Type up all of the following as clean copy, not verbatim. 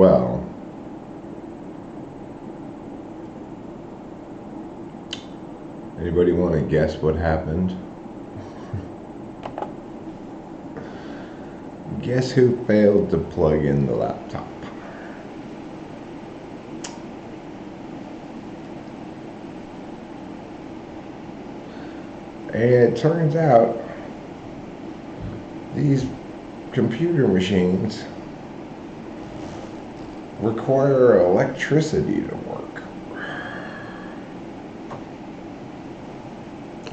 Well, anybody want to guess what happened? Guess who failed to plug in the laptop? And it turns out these computer machines require electricity to work.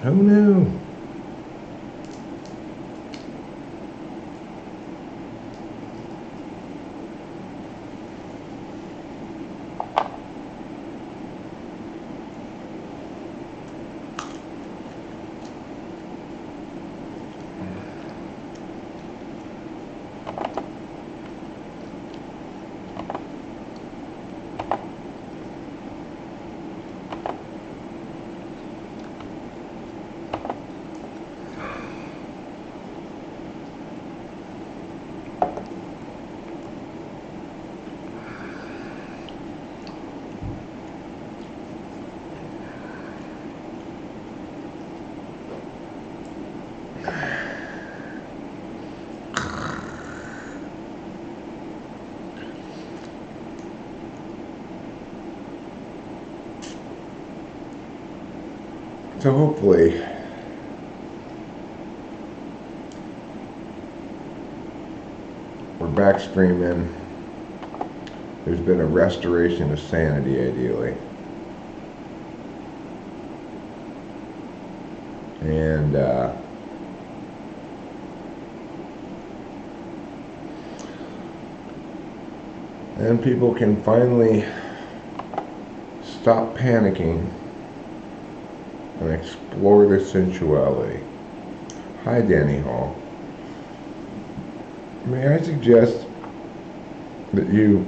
Who knew? So hopefully we're back streaming. There's been a restoration of sanity, ideally. And people can finally stop panicking and explore their sensuality. Hi, Danny Hall. May I suggest that you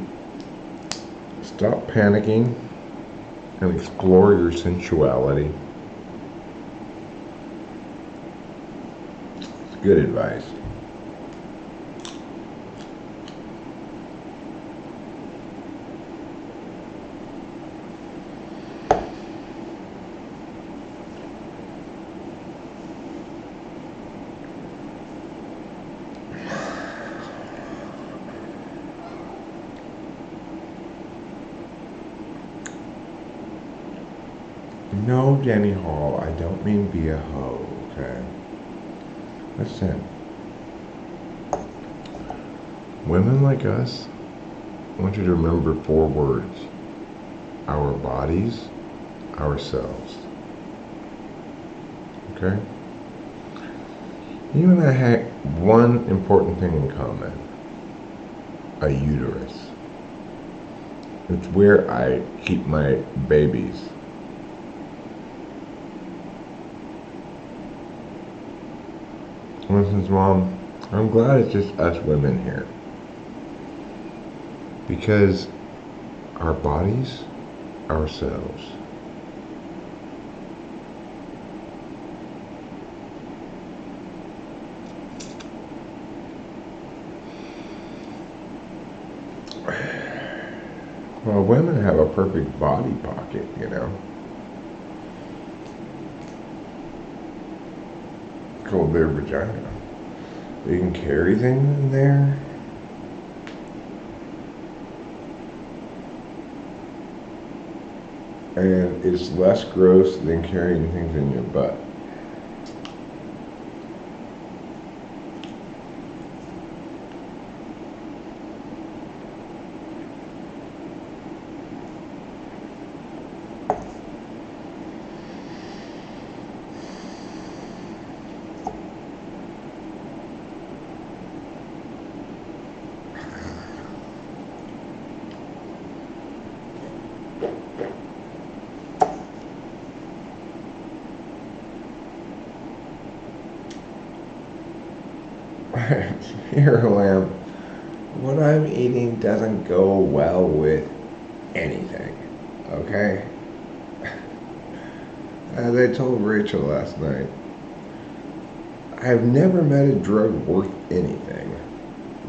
stop panicking and explore your sensuality? It's good advice. No, Danny Hall, I don't mean be a hoe, okay? Listen. Women like us, I want you to remember 4 words. Our bodies, ourselves. Okay? You and I have one important thing in common. A uterus. It's where I keep my babies. Listen, Mom, I'm glad it's just us women here. Because our bodies, ourselves. Well, women have a perfect body pocket, you know. Called their vagina. They can carry things in there. And it's less gross than carrying things in your butt. Here, Lamb, what I'm eating doesn't go well with anything, okay? As I told Rachel last night, I've never met a drug worth anything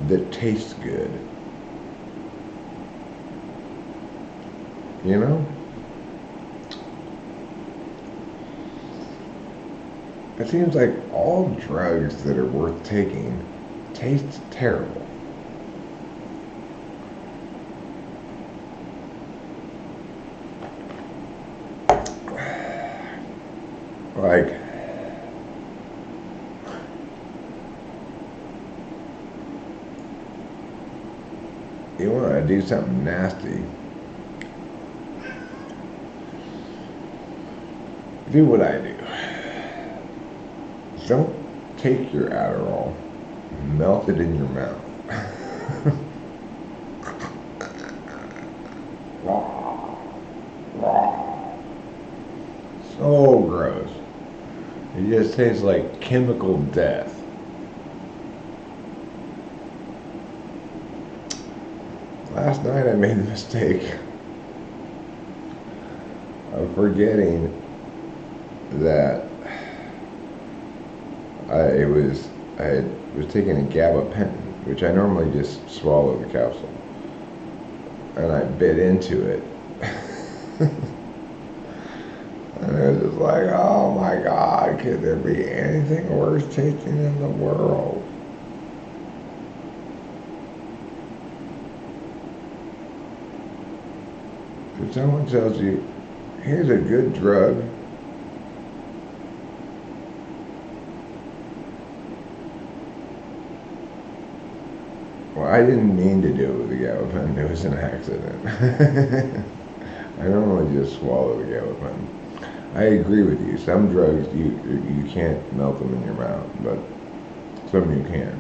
that tastes good. You know? It seems like all drugs that are worth taking taste terrible. Like, you want to do something nasty, do what I do. Don't take your Adderall, melt it in your mouth. So gross. It just tastes like chemical death. Last night I made the mistake of forgetting that I was taking a gabapentin, which I normally just swallow the capsule, and I bit into it. And it was just like, oh my God, could there be anything worse tasting in the world? If someone tells you, here's a good drug, well, I didn't mean to do it with the gabapentin, it was an accident. I normally just swallow the gabapentin. I agree with you. Some drugs you can't melt them in your mouth, but some you can.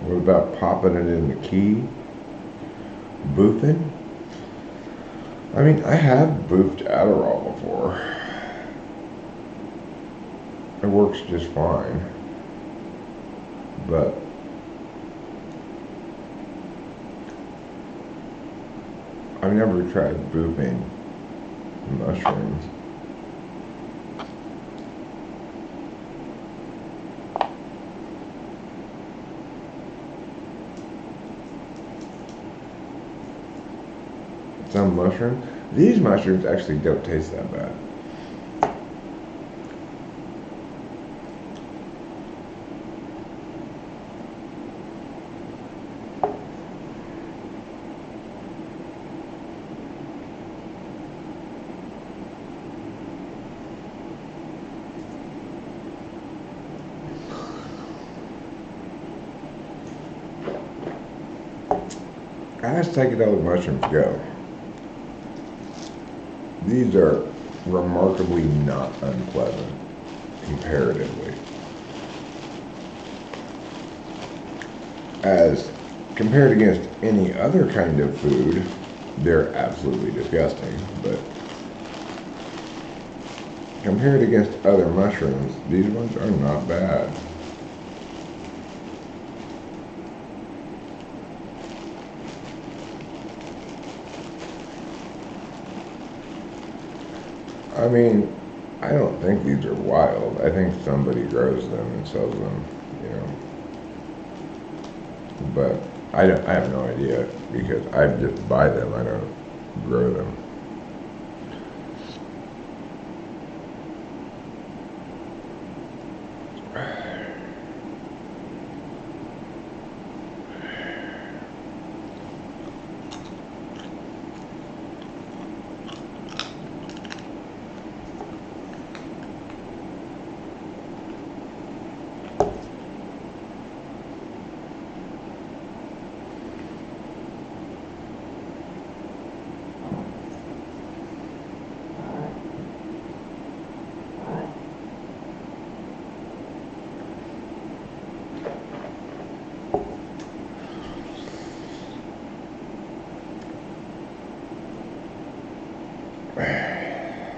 What about popping it in the key? Boofing? I mean, I have boofed Adderall before. It works just fine. But I've never tried boofing mushrooms. Some mushrooms. These mushrooms actually don't taste that bad. As psychedelic mushrooms go, these are remarkably not unpleasant, comparatively. As compared against any other kind of food, they're absolutely disgusting, but compared against other mushrooms, these ones are not bad. I mean, I don't think these are wild. I think somebody grows them and sells them, you know. But I have no idea because I just buy them. I don't grow them.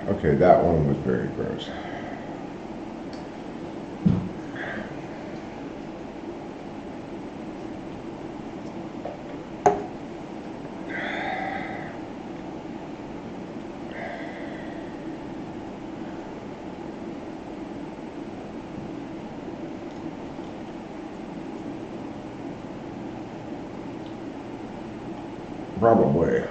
Okay, that one was very gross. Probably.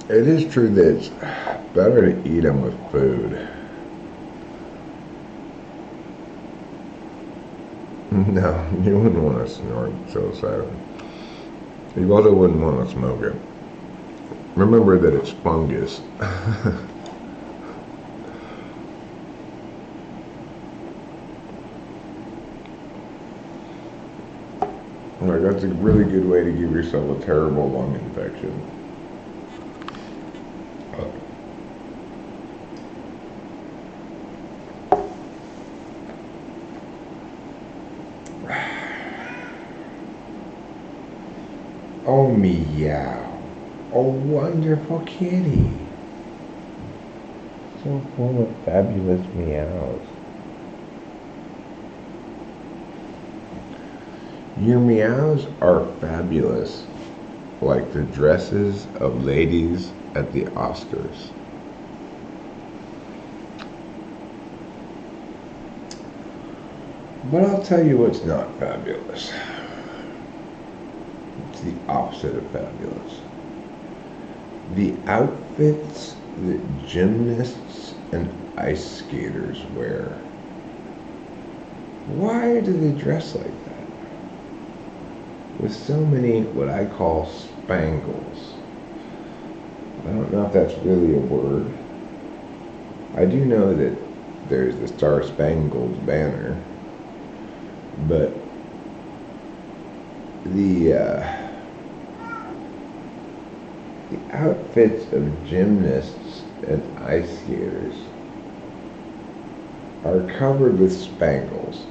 It is true that it's better to eat them with food. No, you wouldn't want to snort psilocybin. You also wouldn't want to smoke it. Remember that it's fungus. Like, that's a really good way to give yourself a terrible lung infection. Oh, meow. Oh, wonderful kitty. So full of fabulous meows. Your meows are fabulous, like the dresses of ladies at the Oscars. But I'll tell you what's not fabulous. It's the opposite of fabulous. The outfits that gymnasts and ice skaters wear. Why do they dress like that? With so many what I call spangles. I don't know if that's really a word. I do know that there's the Star Spangled Banner, but the outfits of gymnasts and ice skaters are covered with spangles.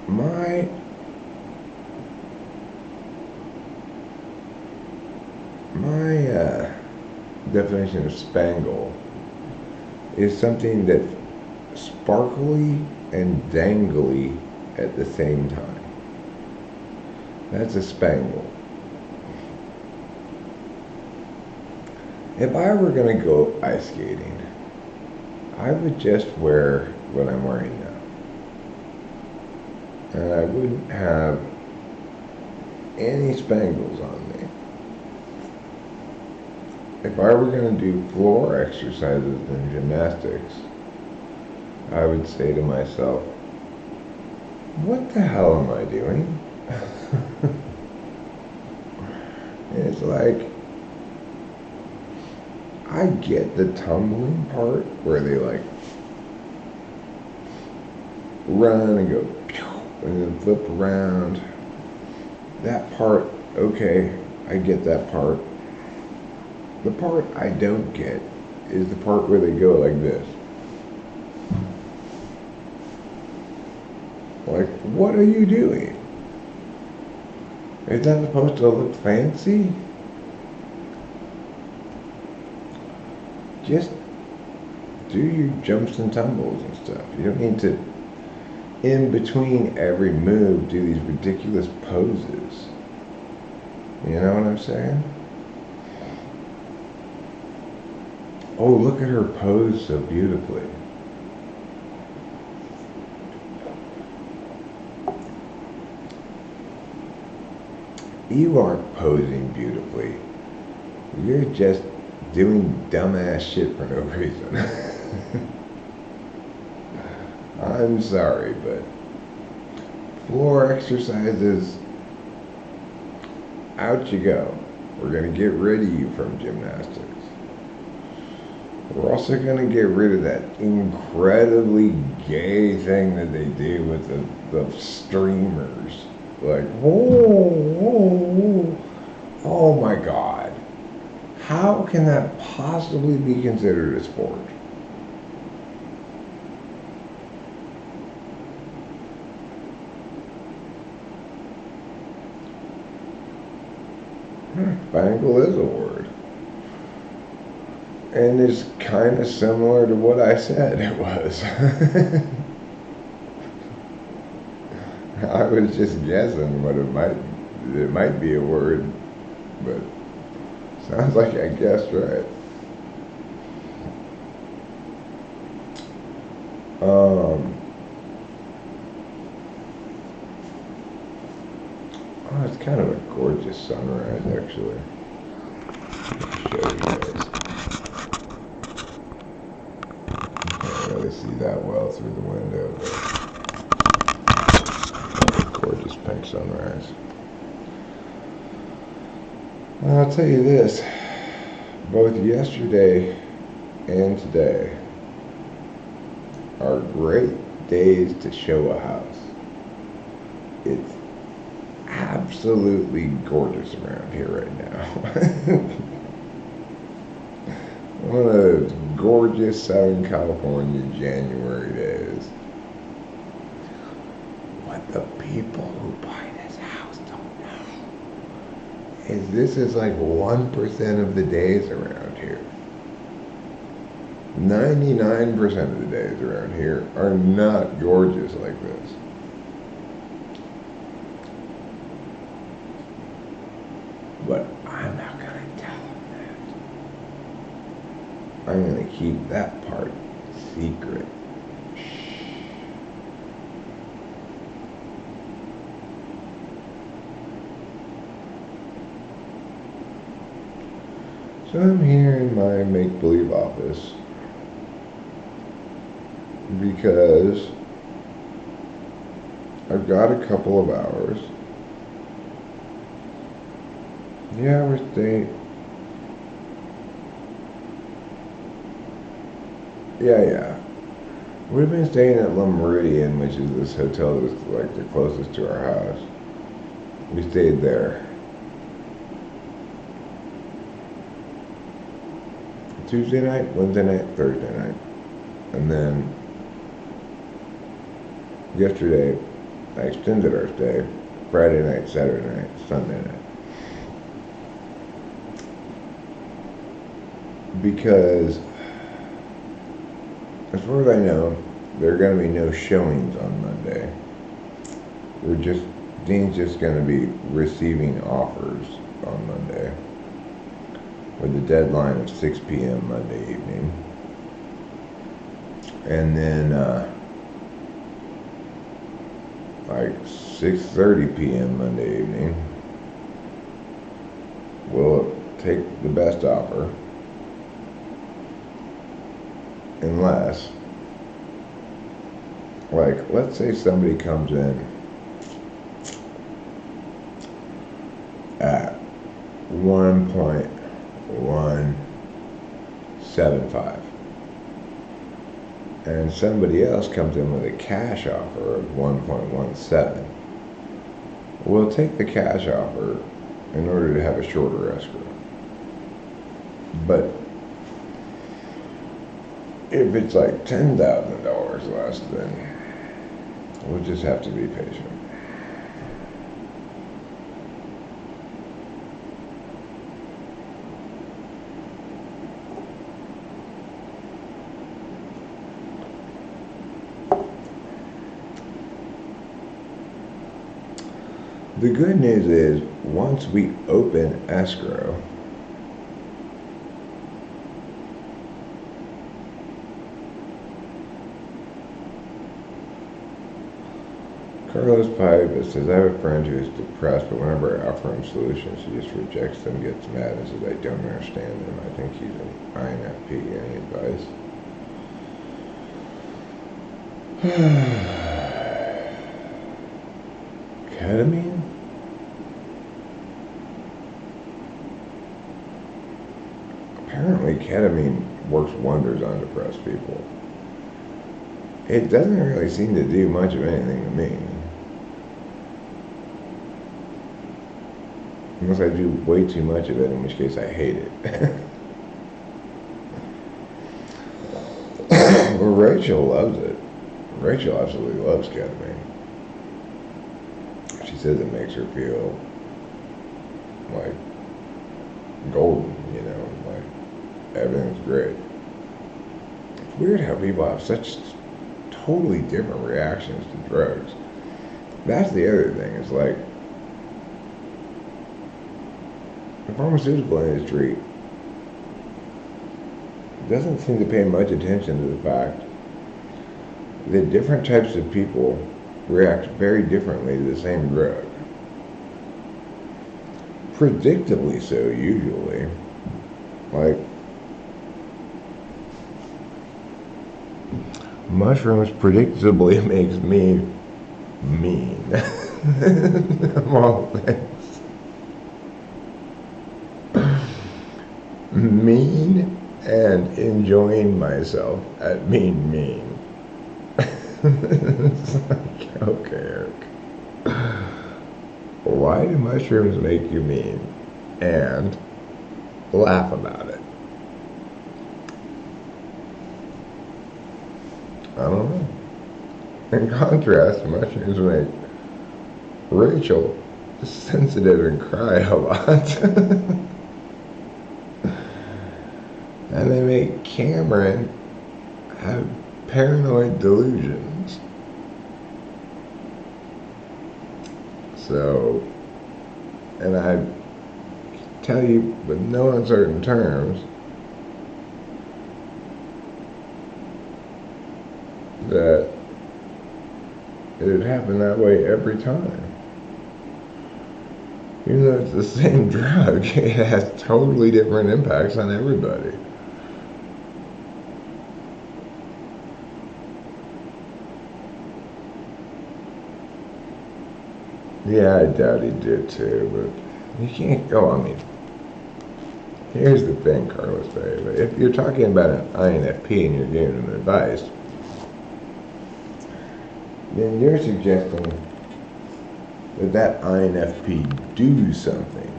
My definition of spangle is something that's sparkly and dangly at the same time. That's a spangle. If I were going to go ice skating, I would just wear what I'm wearing now. And I wouldn't have any spangles on me. If I were going to do floor exercises and gymnastics, I would say to myself, what the hell am I doing? It's like, I get the tumbling part where they like run and go pew, and then flip around. That part, okay, I get that part. The part I don't get is the part where they go like this. Like, what are you doing? Is that supposed to look fancy? Just do your jumps and tumbles and stuff. You don't need to, in between every move, do these ridiculous poses. You know what I'm saying? Oh, look at her pose so beautifully. You aren't posing beautifully. You're just doing dumbass shit for no reason. I'm sorry, but floor exercises, out you go. We're going to get rid of you from gymnastics. We're also going to get rid of that incredibly gay thing that they do with the streamers. Like, oh my God. How can that possibly be considered a sport? Spangle is a word. And it's kind of similar to what I said it was. I was just guessing what it might be a word, but sounds like I guessed right. Um, oh, it's kind of a gorgeous sunrise, actually. Show you guys. Can't really see that well through the window, but gorgeous pink sunrise. And I'll tell you this, both yesterday and today are great days to show a house. It's absolutely gorgeous around here right now. One of those gorgeous Southern California January days. What the people who buy this house don't know is this is like 1% of the days around here. 99% of the days around here are not gorgeous like this. But I'm not going to tell them that. I'm going to keep that part secret. So I'm here in my make-believe office because I've got a couple of hours. Yeah, we're staying. Yeah. We've been staying at La Meridian, which is this hotel that's like the closest to our house. We stayed there Tuesday night, Wednesday night, Thursday night. And then yesterday, I extended our stay Friday night, Saturday night, Sunday night. Because, as far as I know, there are going to be no showings on Monday. Dean's just going to be receiving offers on Monday with a deadline of 6 p.m. Monday evening. And then, like 6:30 p.m. Monday evening, we'll take the best offer. Unless, like, let's say somebody comes in at 1.175 and somebody else comes in with a cash offer of 1.17. We'll take the cash offer in order to have a shorter escrow. But if it's like $10,000 less, then we'll just have to be patient. The good news is, once we open escrow, Carlos Pipe says, I have a friend who is depressed, but whenever I offer him solutions, he just rejects them, gets mad, and says, I don't understand them. I think he's an INFP. Any advice? Ketamine? Apparently ketamine works wonders on depressed people. It doesn't really seem to do much of anything to me. Unless I do way too much of it, in which case I hate it. Well, Rachel loves it. Rachel absolutely loves ketamine. She says it makes her feel like golden, like everything's great. It's weird how people have such totally different reactions to drugs. That's the other thing. It's like the pharmaceutical industry doesn't seem to pay much attention to the fact that different types of people react very differently to the same drug. Predictably so, usually. Like, mushrooms predictably makes me mean. Of all things. Mean and enjoying myself at being mean. It's like, okay, Eric. Why do mushrooms make you mean? And laugh about it. I don't know. In contrast, mushrooms make Rachel sensitive and cry a lot. And they make Cameron have paranoid delusions. So, and I tell you with no uncertain terms that it would happen that way every time. Even though it's the same drug, it has totally different impacts on everybody. Yeah, I doubt he did too, but you can't go, I mean, here's the thing, Carlos Bay, but if you're talking about an INFP and you're giving him advice, then you're suggesting that INFP do something,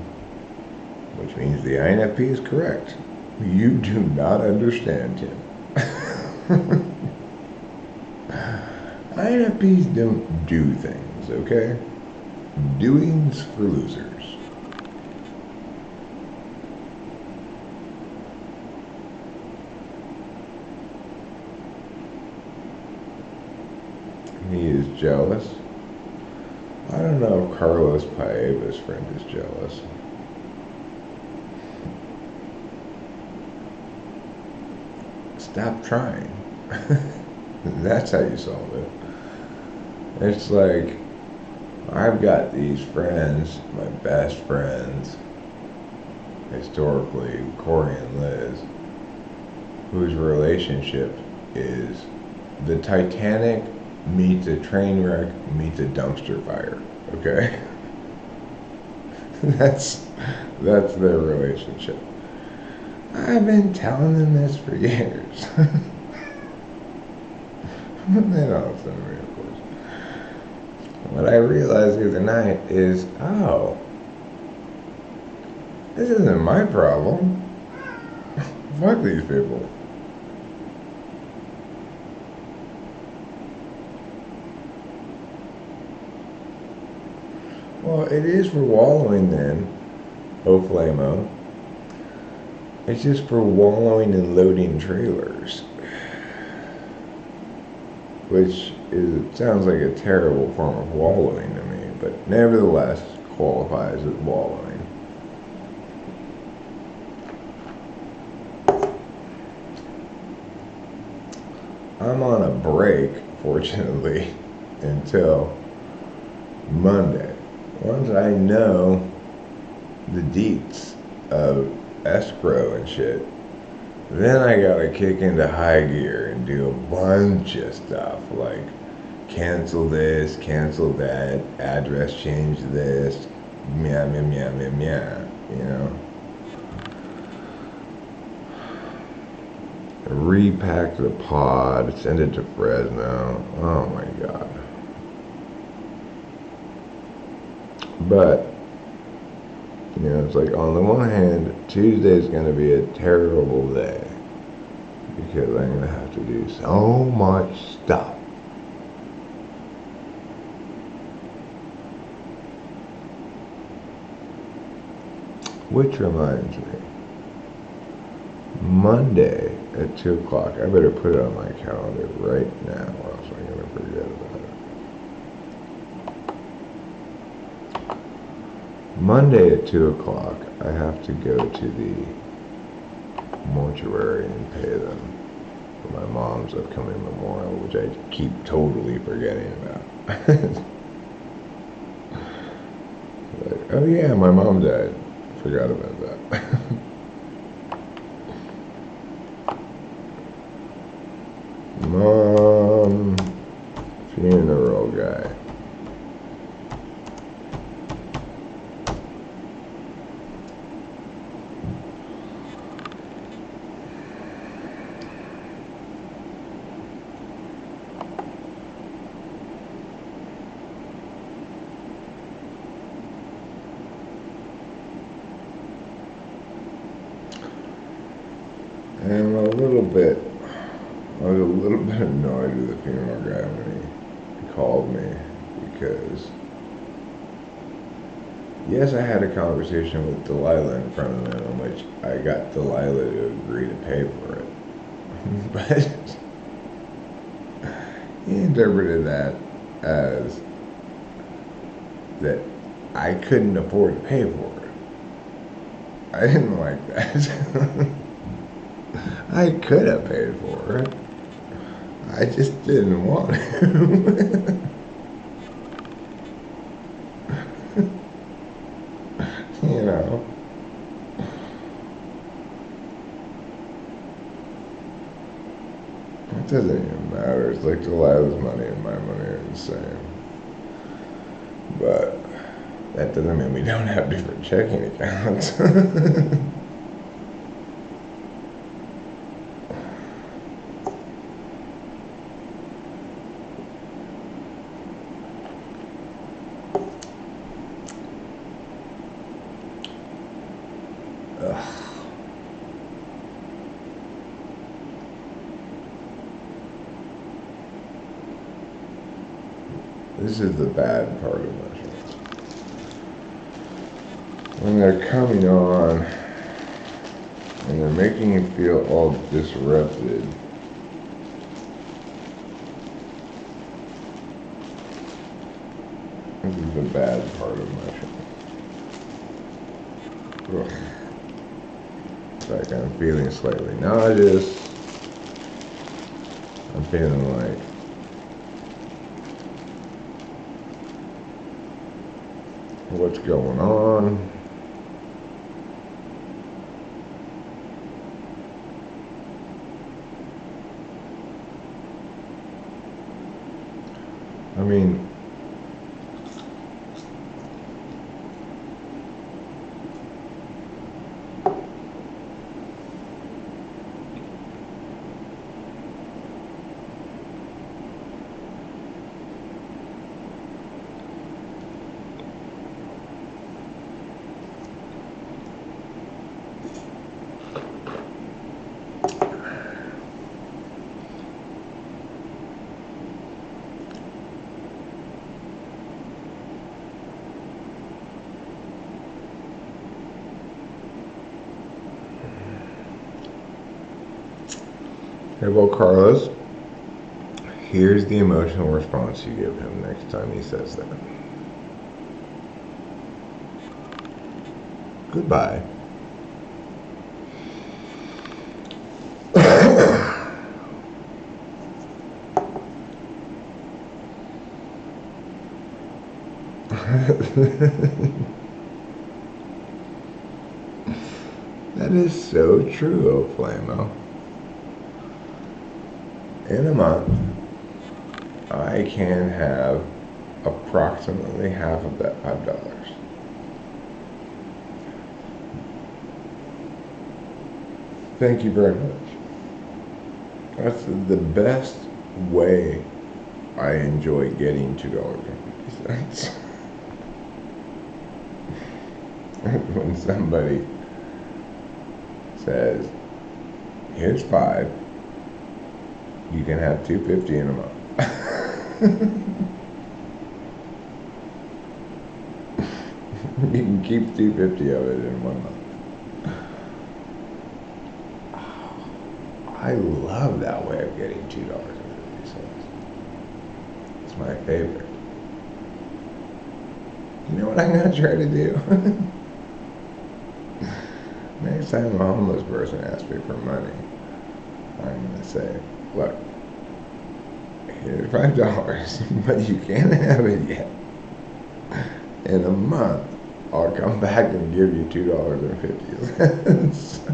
which means the INFP is correct. You do not understand him. INFPs don't do things, okay? Doings for losers. He is jealous. I don't know if Carlos Paeva's friend is jealous. Stop trying. That's how you solve it. It's like, I've got these friends, my best friends, historically, Corey and Liz, whose relationship is the Titanic meets a train wreck meets a dumpster fire, okay? That's their relationship. I've been telling them this for years. They don't listen to me, of course. What I realized the other night is, oh, this isn't my problem. Fuck these people. Well, it is for wallowing then, oh Flamo. It's just for wallowing and loading trailers. Which sounds like a terrible form of wallowing to me, but nevertheless qualifies as wallowing. I'm on a break, fortunately, until Monday. Once I know the deets of escrow and shit, then I gotta kick into high gear and do a bunch of stuff like cancel this, cancel that, address change this, meow, meow, meow, meow, meow, you know? Repack the pod, send it to Fresno. Oh my God. But, you know, it's like on the one hand, Tuesday's going to be a terrible day because I'm going to have to do so much stuff. Which reminds me, Monday at 2 o'clock. I better put it on my calendar right now, or else I'm going to forget about it. Monday at 2 o'clock, I have to go to the mortuary and pay them for my mom's upcoming memorial, which I keep totally forgetting about. Like, oh yeah, my mom died. Forgot about that. Mom funeral guy. And I was a little bit annoyed with the funeral guy when he called me, because yes, I had a conversation with Delilah in front of him in which I got Delilah to agree to pay for it. But he interpreted that as that I couldn't afford to pay for it. I didn't like that. I could have paid for it. I just didn't want to. You know. It doesn't even matter. It's like Delilah's money and my money are the same. But that doesn't mean we don't have different checking accounts. This is the bad part of mushrooms. When they're coming on and they're making you feel all disrupted, this is the bad part of mushrooms. Ugh. It's like I'm feeling slightly nauseous. I'm feeling like what's going on. I mean, hey, well, Carlos, here's the emotional response you give him next time he says that. Goodbye. That is so true, O Flamo. In a month, I can have approximately half of that $5. Thank you very much. That's the best way I enjoy getting $2.50. When somebody says, here's 5, you can have $2.50 in a month. You can keep $2.50 of it in 1 month. love that way of getting $2.50. It's my favorite. You know what I'm gonna try to do? Next time a homeless person asks me for money, I'm gonna say, look, here's $5, but you can't have it yet. In a month, I'll come back and give you $2.50.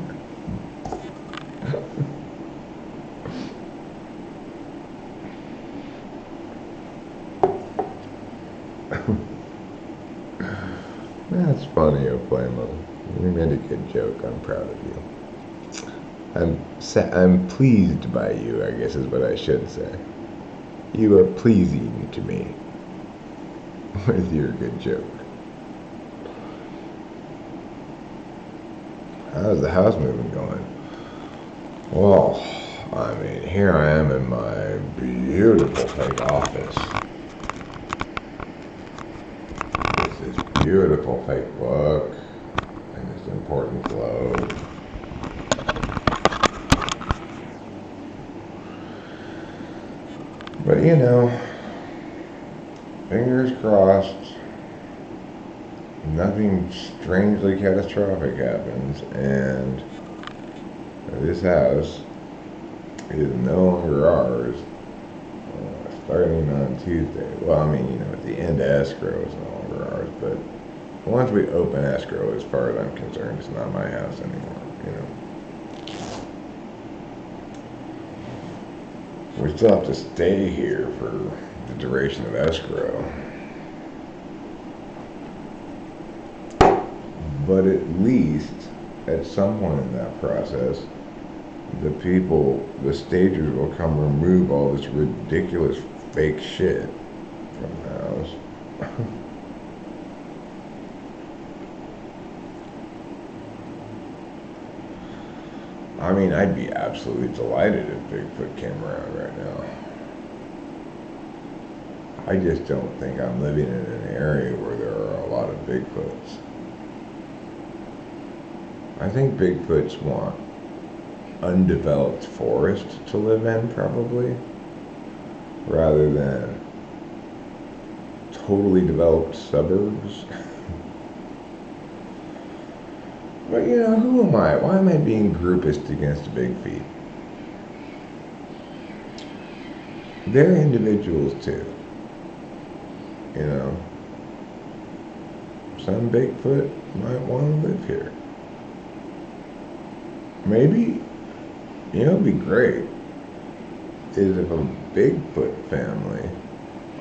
That's funny, O'Flamo. You made a good joke. I'm proud of you. I'm pleased by you, I guess is what I should say. You are pleasing to me with your good joke. How's the house moving going? Well, I mean, here I am in my beautiful fake office. This is beautiful fake book and this important globe. But you know, fingers crossed, nothing strangely catastrophic happens, and this house is no longer ours starting on Tuesday. Well, I mean, you know, at the end of escrow is no longer ours, but once we open escrow, as far as I'm concerned, it's not my house anymore, you know. We still have to stay here for the duration of escrow. But at least, at some point in that process, the stagers will come remove all this ridiculous fake shit from the house. I mean, I'd be absolutely delighted if Bigfoot came around right now. I just don't think I'm living in an area where there are a lot of Bigfoots. I think Bigfoots want undeveloped forest to live in, probably, rather than totally developed suburbs. But you know, who am I? Why am I being groupist against big feet? They're individuals too. You know, some Bigfoot might want to live here. Maybe, you know, it'd be great is if a Bigfoot family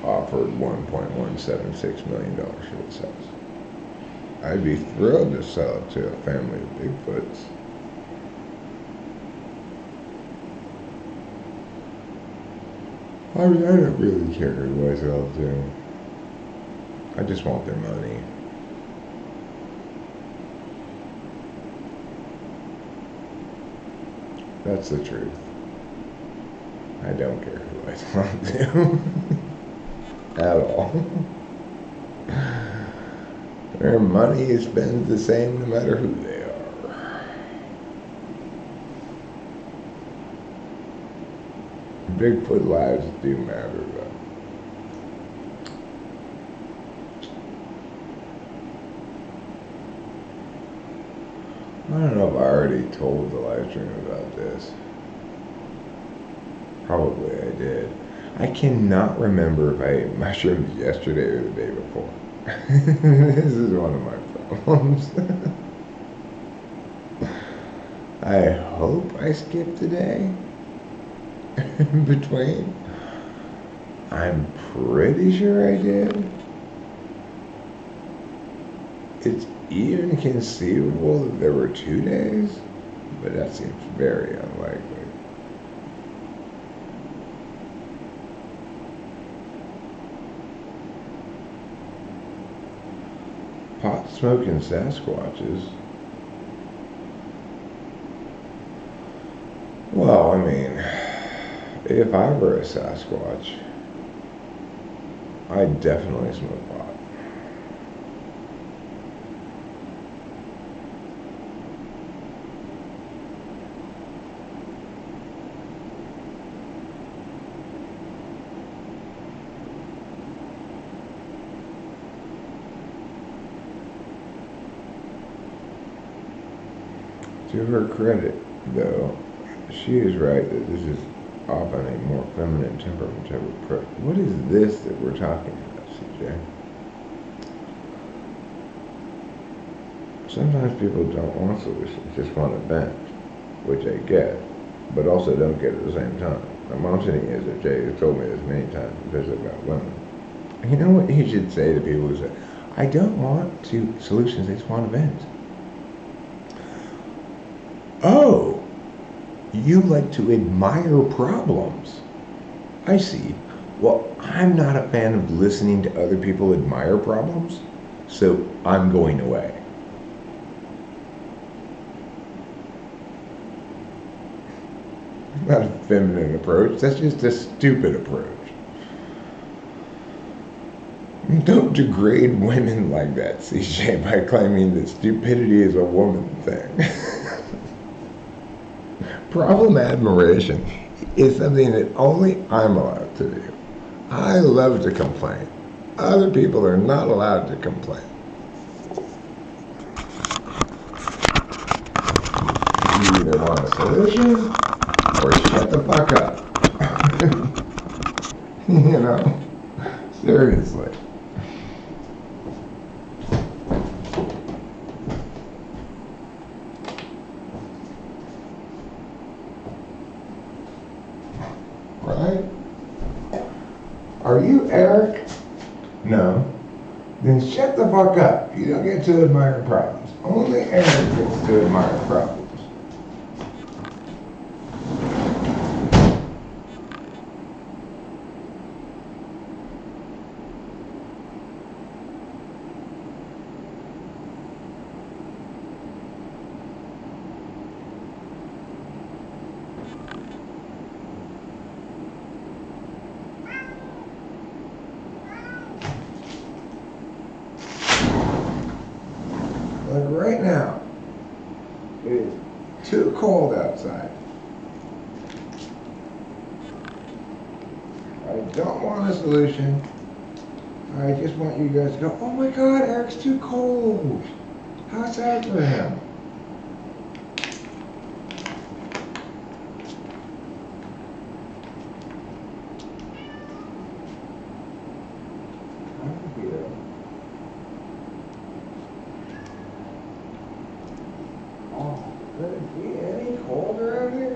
offered $1.176 million for this house. I'd be thrilled to sell it to a family of Bigfoots. I mean, I don't really care who I sell it to. I just want their money. That's the truth. I don't care who I sell it to. At all. Their money is spent the same no matter who they are. Bigfoot lives do matter, though. I don't know if I already told the live stream about this. Probably I did. I cannot remember if I ate mushrooms yesterday or the day before. This is one of my problems. I hope I skipped a day in between. I'm pretty sure I did. It's even conceivable that there were 2 days, but that seems very unlikely. Pot smoking Sasquatches. Well, I mean, if I were a Sasquatch, I'd definitely smoke pot. To her credit, though, she is right that this is often a more feminine temperament type of approach. What is this that we're talking about, CJ? Sometimes people don't want solutions, just want a vent, which I get, but also don't get at the same time. My mom's thing is that Jay has told me this many times, especially about women. You know what you should say to people who say, I don't want solutions, I just want a vent. Oh, you like to admire problems. I see. Well, I'm not a fan of listening to other people admire problems, so I'm going away. Not a feminine approach, that's just a stupid approach. Don't degrade women like that, CJ, by claiming that stupidity is a woman thing. Problem admiration is something that only I'm allowed to do. I love to complain. Other people are not allowed to complain. You either want a solution or shut the fuck up. You know? Seriously. Right? Are you Eric? No. Then shut the fuck up. You don't get to admire problems. Only Eric gets to admire problems. Like right now, it is too cold outside. I don't want a solution. I just want you guys to go, oh my God, Eric's too cold. How sad for him. Oh, could it be any colder out here?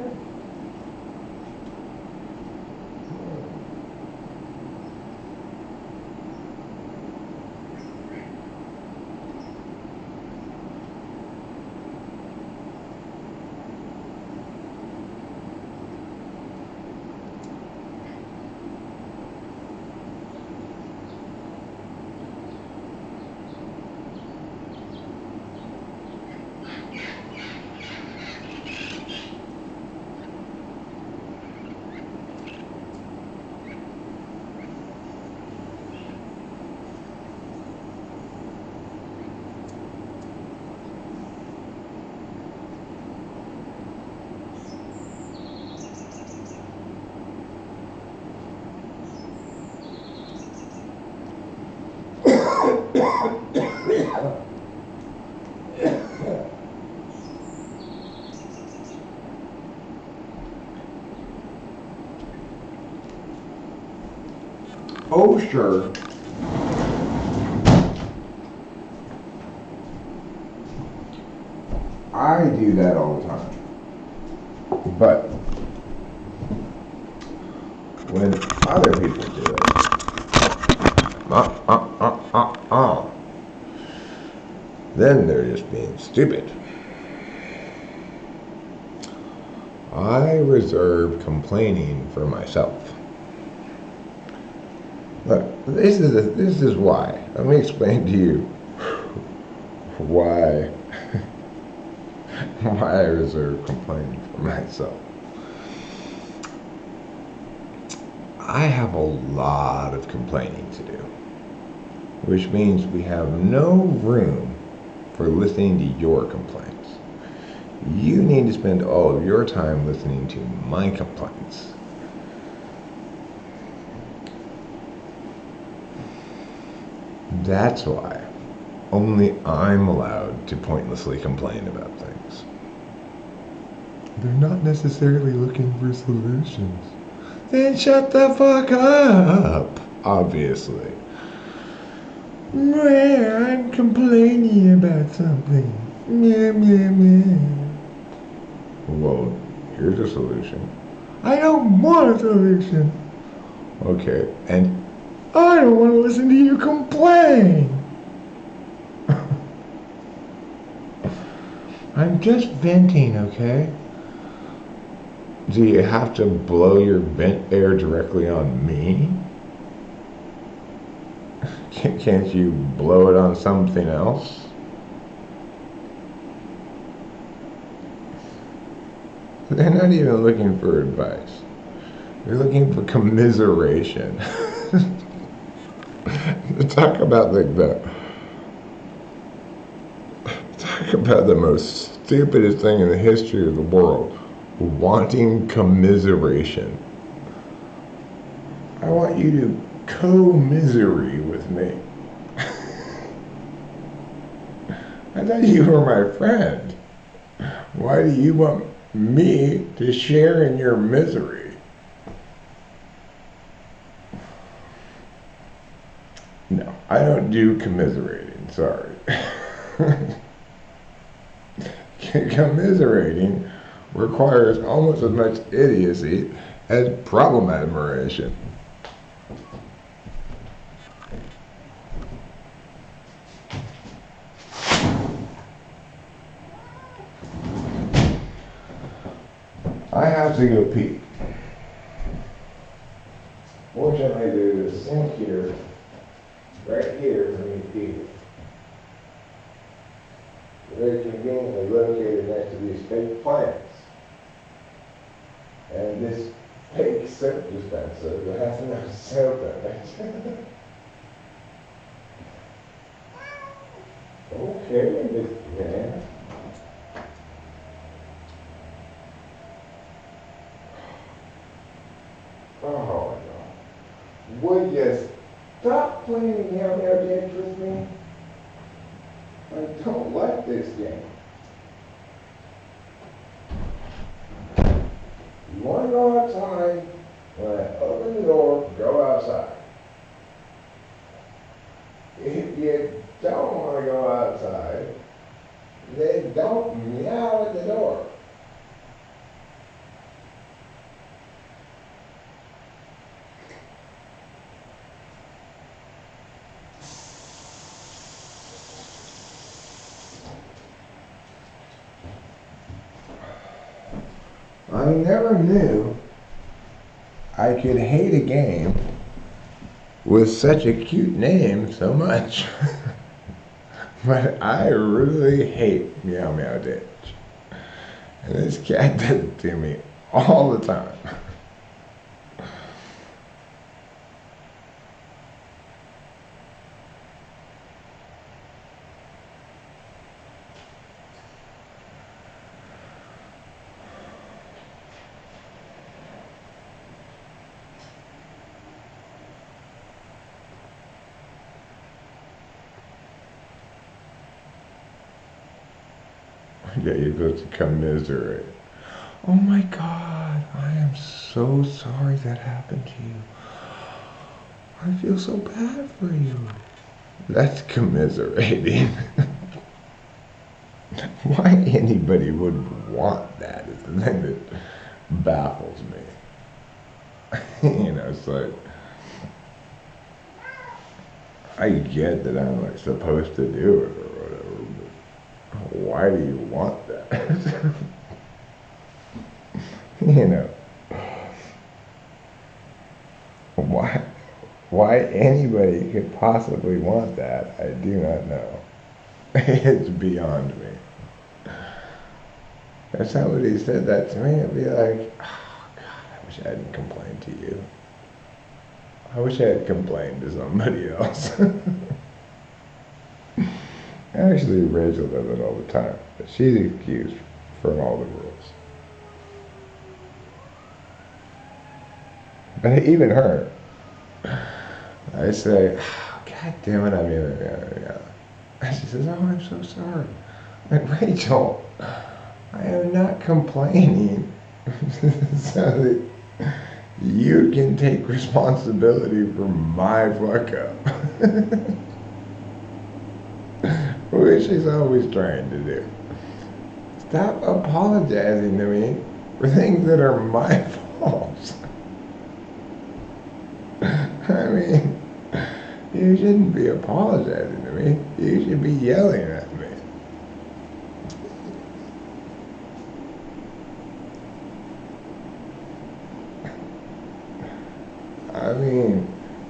Oh, sure. I do that all the time. But when other people do it, then they're just being stupid. I reserve complaining for myself. Look, this is why. Let me explain to you why I reserve complaining for myself. I have a lot of complaining to do, which means we have no room for listening to your complaints. You need to spend all of your time listening to my complaints. That's why only I'm allowed to pointlessly complain about things. They're not necessarily looking for solutions. Then shut the fuck up, obviously. Meh, I'm complaining about something. Meh, meh, meh. Well, here's a solution. I don't want a solution. Okay, and I don't want to listen to you complain. I'm just venting, okay? Do you have to blow your vent air directly on me? Can't you blow it on something else? They're not even looking for advice. They're looking for commiseration. Talk about talk about the most stupidest thing in the history of the world. Wanting commiseration. I want you to co-misery with me. I thought you were my friend. Why do you want me to share in your misery? No, I don't do commiserating, sorry. Commiserating requires almost as much idiocy as problem admiration. I have to go pee. Fortunately, there's a sink here, right here for me to pee. Very conveniently located next to these fake plants. And this fake soap dispenser that has no soap in it. Okay, Mr. Man. Oh, no. Would you stop playing meow meow games with me? I don't like this game. You want to go outside? When I open the door, go outside. If you don't want to go outside, then don't meow at the door. I never knew I could hate a game with such a cute name so much. But I really hate Meow Meow Ditch. And this cat does it to me all the time. Yeah, you're supposed to commiserate. Oh my God, I am so sorry that happened to you. I feel so bad for you. That's commiserating. Why anybody would want that is the thing that baffles me. It's like, I get that I'm like supposed to do it or whatever, but why do you want that? you know, why why anybody could possibly want that, I do not know. It's beyond me. If somebody said that to me, I'd be like, oh God, I wish I hadn't complained to you. I wish I had complained to somebody else. Actually, Rachel does it all the time, but she's excused from all the rules. But even her, I say, oh, God damn it, And she says, oh, I'm so sorry. I'm like, Rachel, I am not complaining so that you can take responsibility for my fuck up. Which she's always trying to do. Stop apologizing to me for things that are my faults. I mean, you shouldn't be apologizing to me. You should be yelling at me. I mean,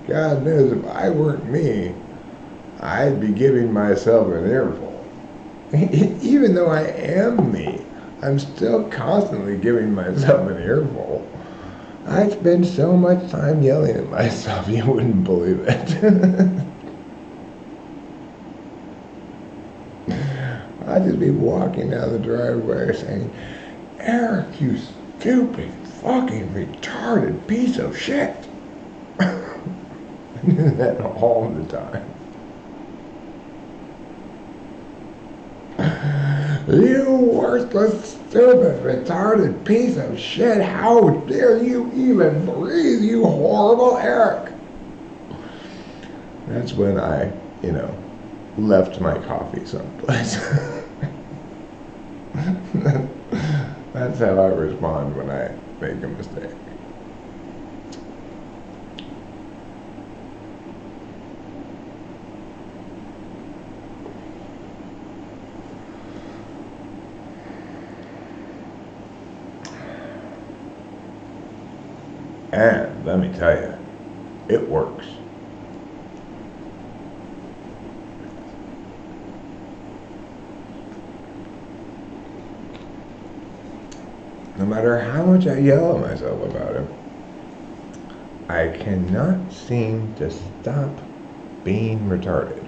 God knows if I weren't me, I'd be giving myself an earful. Even though I am me, I'm still constantly giving myself an earful. I spend so much time yelling at myself, you wouldn't believe it. I'd just be walking down the driveway saying, Eric, you stupid, fucking retarded piece of shit. I do that all the time. You worthless, stupid, retarded piece of shit. How dare you even breathe, you horrible Eric. That's when I, left my coffee someplace. That's how I respond when I make a mistake. And let me tell you, it works. No matter how much I yell at myself about it, I cannot seem to stop being retarded.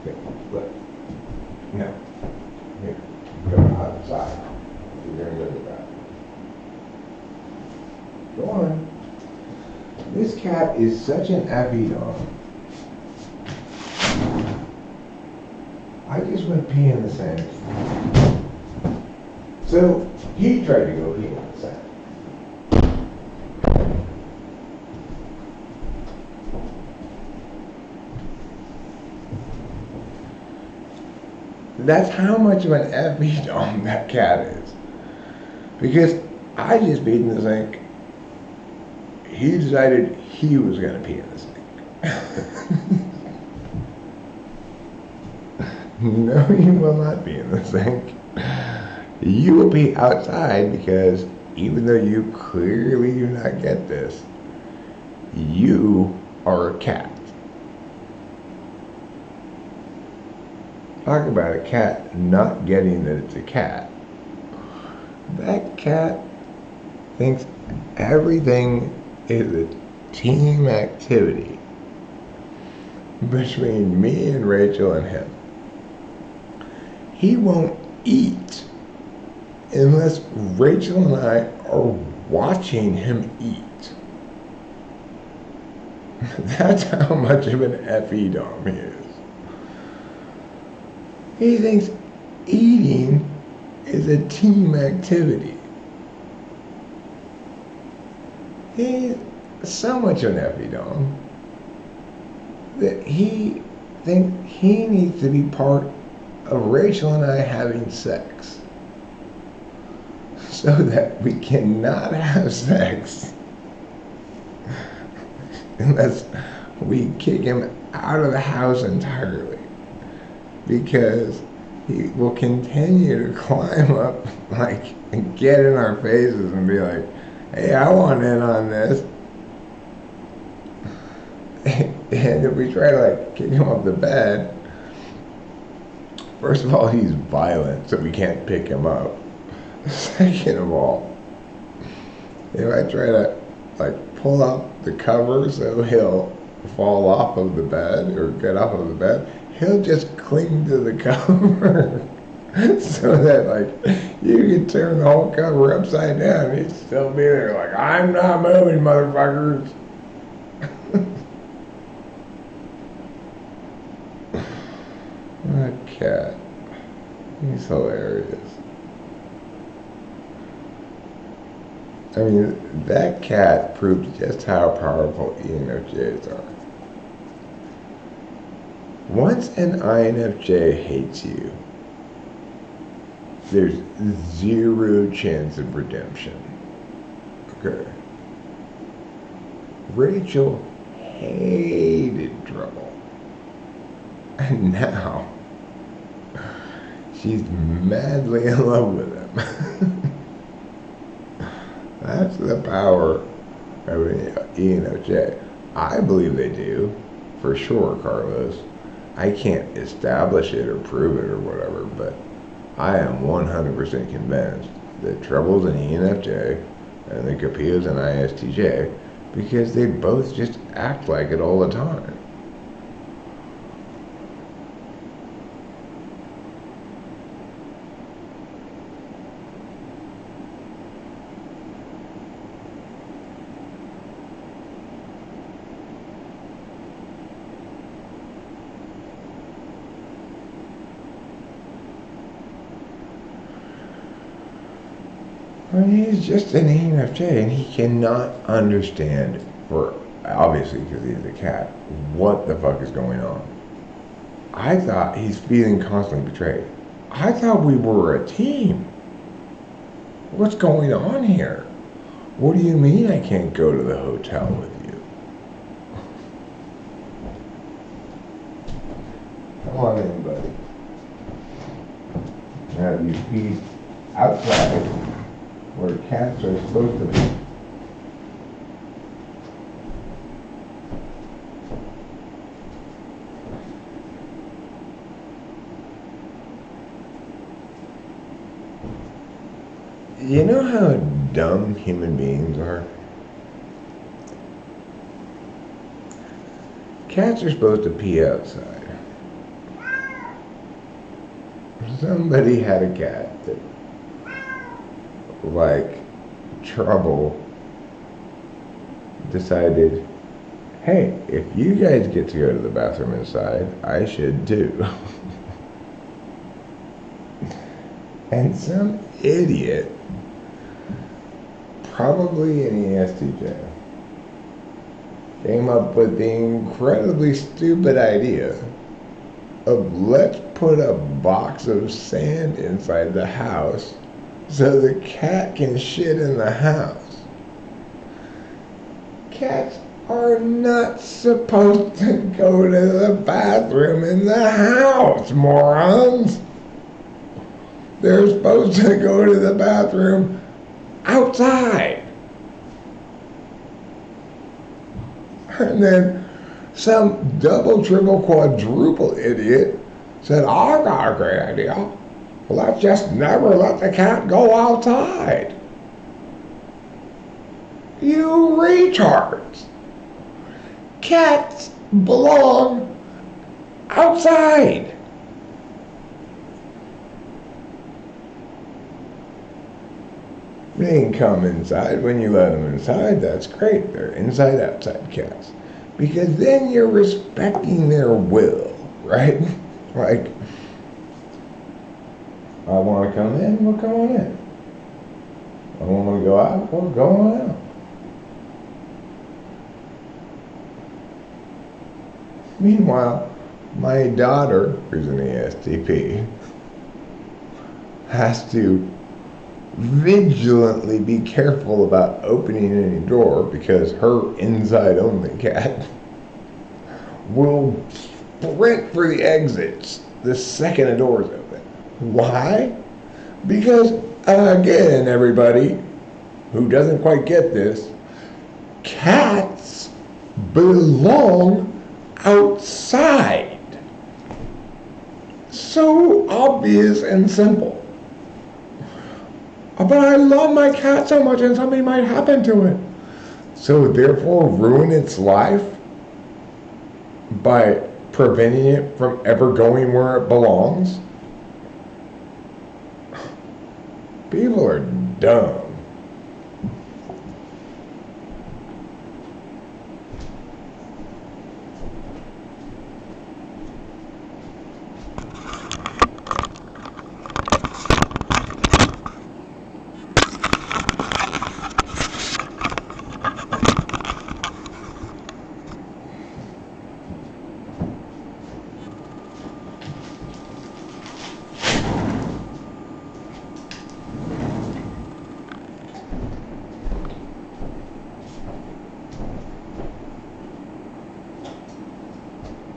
Okay, look. No. Here. Go outside. You're going to look at that. Go on. This cat is such an effie dog. I just went pee in the sand. So he tried to go pee in the sand. That's how much of an effie dog that cat is. Because I just peed in the sink. He decided he was going to pee in the sink. No, you will not be in the sink. You will be outside because even though you clearly do not get this, you are a cat. Talk about a cat not getting that it's a cat. That cat thinks everything is a team activity between me and Rachel and him. He won't eat unless Rachel and I are watching him eat. That's how much of an FE dom he is. He thinks eating is a team activity. He's so much of an FE dom that he thinks he needs to be part of Rachel and I having sex so that we cannot have sex unless we kick him out of the house entirely, because he will continue to climb up and get in our faces and be like, hey, I want in on this. And if we try to kick him off the bed, first of all, he's violent, so we can't pick him up. Second of all, if I try to pull out the cover so he'll fall off of the bed or get off of the bed, he'll just cling to the cover so that you can turn the whole cover upside down. He'd still be there I'm not moving, motherfuckers. That cat. He's hilarious. I mean, that cat proves just how powerful ENFJs are. Once an INFJ hates you, there's zero chance of redemption. Okay. Rachel hated trouble. And now, she's madly in love with him. That's the power of an ENFJ. I believe they do, for sure, Carlos. I can't establish it or prove it or whatever, but I am 100% convinced that Trouble's an ENFJ and the Capillo's an ISTJ because they both just act like it all the time. I mean, he's just an ENFJ and he cannot understand, for obviously because he's a cat, what the fuck is going on. I thought he's feeling constantly betrayed. I thought we were a team. What's going on here? What do you mean I can't go to the hotel with you? Come on in, buddy. Now you peed outside where cats are supposed to be. You know how dumb human beings are? Cats are supposed to pee outside. Somebody had a cat that, like Trouble, decided, hey, if you guys get to go to the bathroom inside, I should too. And some idiot, probably an ESTJ, came up with the incredibly stupid idea of let's put a box of sand inside the house so the cat can shit in the house. Cats are not supposed to go to the bathroom in the house, morons. They're supposed to go to the bathroom outside. And then some double, triple, quadruple idiot said, I got a great idea. Let's just never let the cat go outside. You retards. Cats belong outside. They can come inside when you let them inside. That's great. They're inside-outside cats. Because then you're respecting their will, right? Like, I want to come in, well, come on in. I want to go out, well, go on out. Meanwhile, my daughter, who's an ESTP, has to vigilantly be careful about opening any door because her inside-only cat will sprint for the exits the second a door is open. Why? Because, again, everybody who doesn't quite get this, cats belong outside. So obvious and simple. But I love my cat so much and something might happen to it. So therefore ruin its life by preventing it from ever going where it belongs? People are dumb.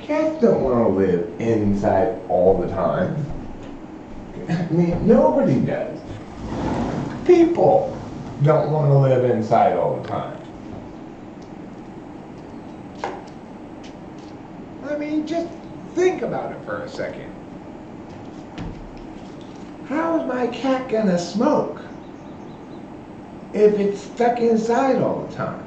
Cats don't want to live inside all the time. I mean, nobody does. People don't want to live inside all the time. I mean, just think about it for a second. How is my cat gonna smoke if it's stuck inside all the time?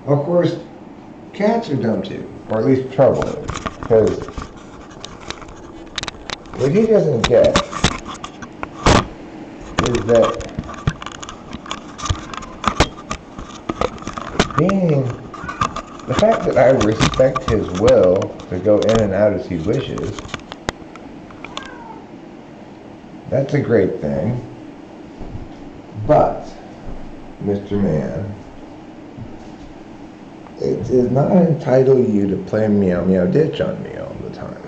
Of course, cats are dumb too, or at least troubled, because what he doesn't get is that the fact that I respect his will to go in and out as he wishes, that's a great thing. But, Mr. Man, it does not entitle you to play meow meow ditch on me all the time.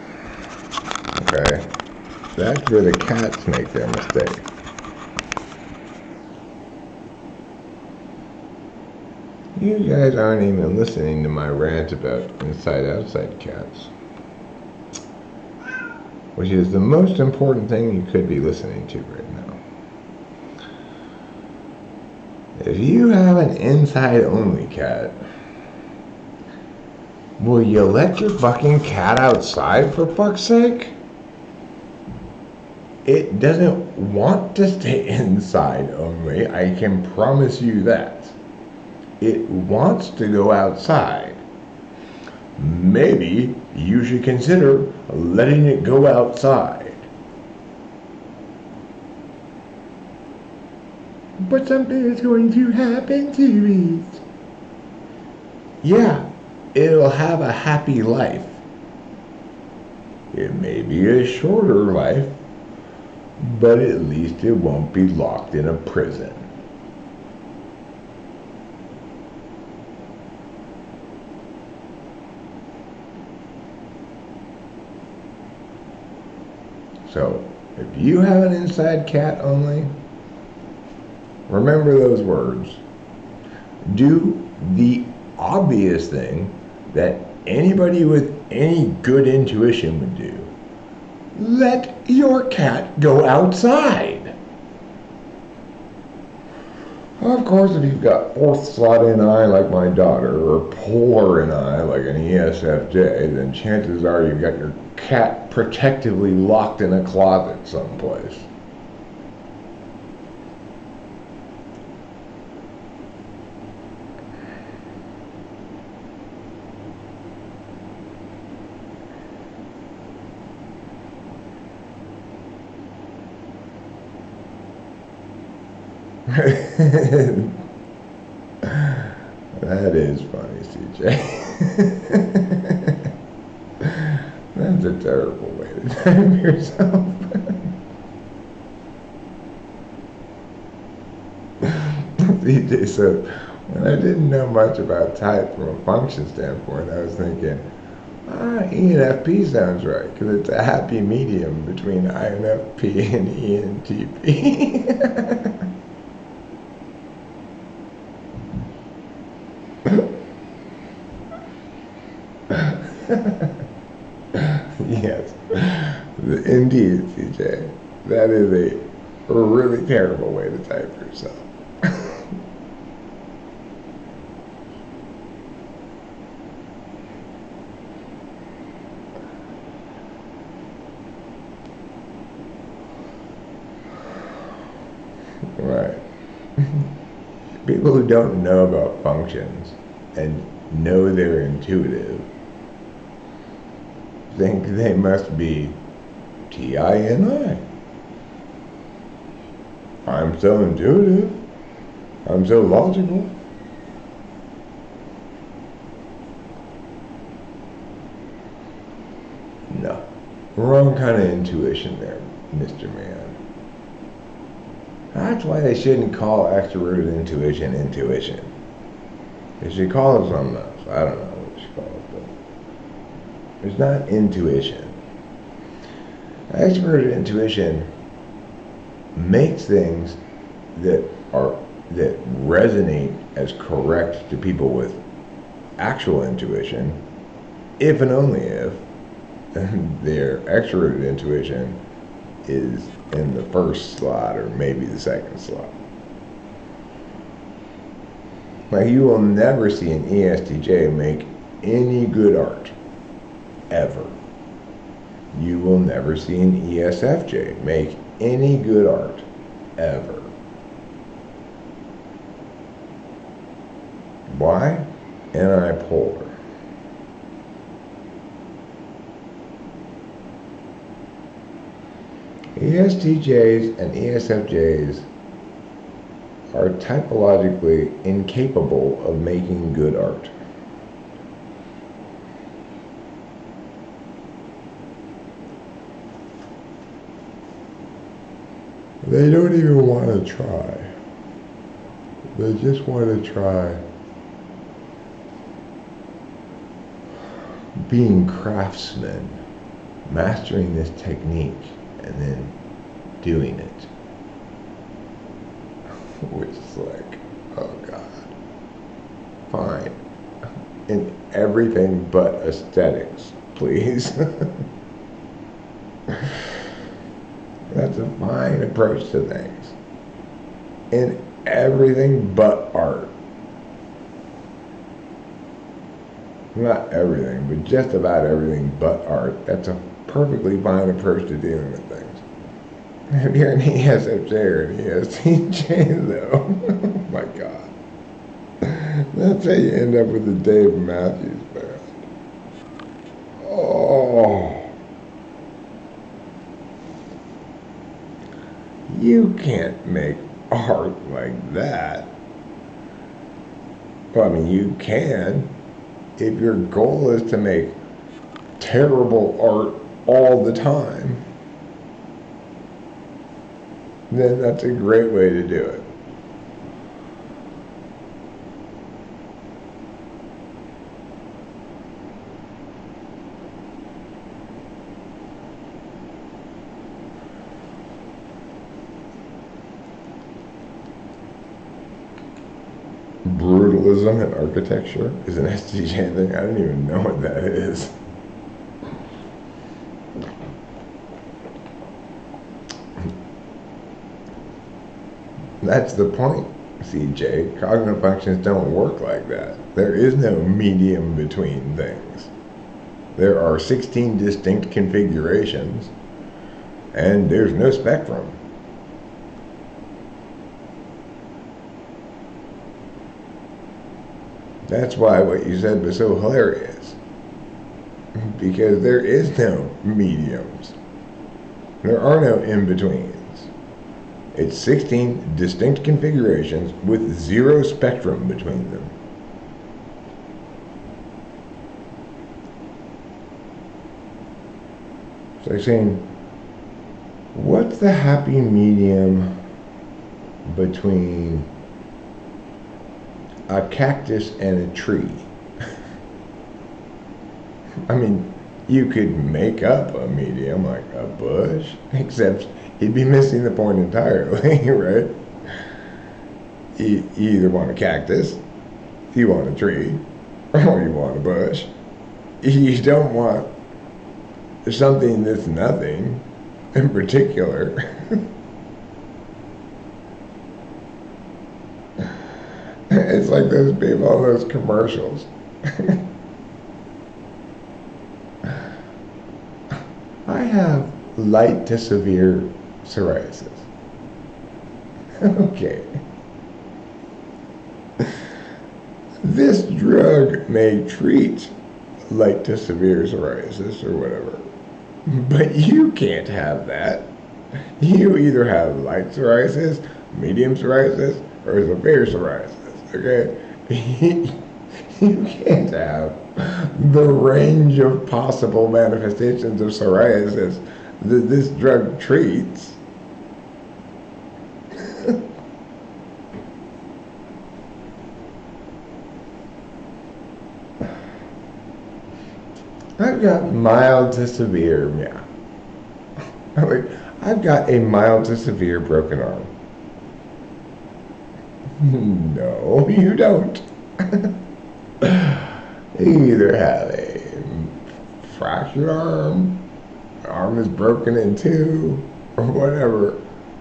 Okay? That's where the cats make their mistake. You guys aren't even listening to my rant about inside-outside cats, which is the most important thing you could be listening to right now. If you have an inside-only cat, will you let your fucking cat outside, for fuck's sake? It doesn't want to stay inside only, I can promise you that. It wants to go outside. Maybe you should consider letting it go outside. But something is going to happen to it. Yeah, it'll have a happy life. It may be a shorter life, but at least it won't be locked in a prison. So, if you have an inside cat only, remember those words. Do the obvious thing that anybody with any good intuition would do. Let your cat go outside. Of course, if you've got fourth slot in eye like my daughter, or polar in eye like an ESFJ, then chances are you've got your cat protectively locked in a closet someplace. That is funny, CJ. That's a terrible way to time yourself. CJ, so when I didn't know much about type from a function standpoint, I was thinking, ENFP sounds right, because it's a happy medium between INFP and ENTP. Yes, indeed, CJ. That is a really terrible way to type yourself. Right. People who don't know about functions and know they're intuitive think they must be TINI. I'm so intuitive. I'm so logical. No. Wrong kind of intuition there, Mr. Man. That's why they shouldn't call extroverted intuition intuition. They should call it something else. I don't know what they should call it, but it's not intuition. Extroverted intuition makes things that resonate as correct to people with actual intuition, if and only if their extroverted intuition is in the first slot or maybe the second slot. Like, you will never see an ESTJ make any good art, ever. You will never see an ESFJ make any good art, ever. Why? Antipolar. ESTJs and ESFJs are typologically incapable of making good art. They don't even want to try. They just want to try being craftsmen, mastering this technique, and then doing it. Which is like, oh God. Fine. In everything but aesthetics, please. That's a fine approach to things. In everything but art. Not everything, but just about everything but art. That's a perfectly fine approach to dealing with things. If you're an ESFJ or an ESTJ, though, oh my God. That's how you end up with the Dave Matthews Band. Oh. You can't make art like that. Well, I mean, you can. If your goal is to make terrible art all the time, then that's a great way to do it. Brutalism in architecture is an STJ thing. I don't even know what that is. That's the point, CJ. Cognitive functions don't work like that. There is no medium between things. There are 16 distinct configurations, and there's no spectrum. That's why what you said was so hilarious. Because there is no mediums. There are no in-betweens. It's 16 distinct configurations with zero spectrum between them. It's like saying, what's the happy medium between a cactus and a tree? I mean, you could make up a medium like a bush, except you'd be missing the point entirely, right? You either want a cactus, you want a tree, or you want a bush. You don't want something that's nothing in particular. It's like those people on those commercials. I have light to severe psoriasis. Okay. This drug may treat light to severe psoriasis or whatever, but you can't have that. You either have light psoriasis, medium psoriasis, or severe psoriasis, okay? You can't have the range of possible manifestations of psoriasis that this drug treats. I've got mild to severe, yeah. Like, I've got a mild to severe broken arm. No, you don't. You either have a fractured arm is broken in two, or whatever.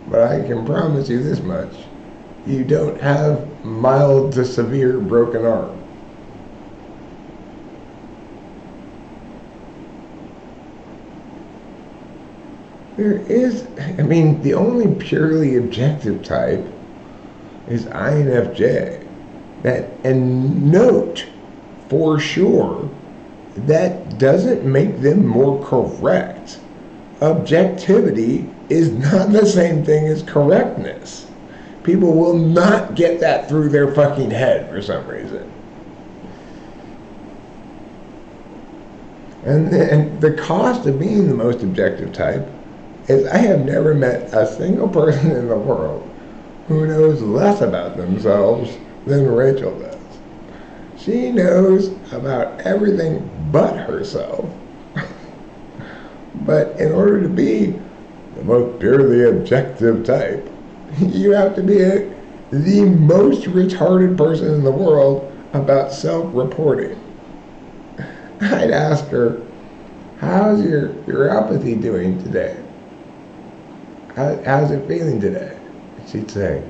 But I can promise you this much. You don't have mild to severe broken arm. There is, I mean, the only purely objective type is INFJ. And note, for sure, that doesn't make them more correct. Objectivity is not the same thing as correctness. People will not get that through their fucking head for some reason. And the cost of being the most objective type is I have never met a single person in the world who knows less about themselves than Rachel does. She knows about everything but herself. But in order to be the most purely objective type, you have to be the most retarded person in the world about self-reporting. I'd ask her, how's your neuropathy doing today? How's it feeling today? She'd say,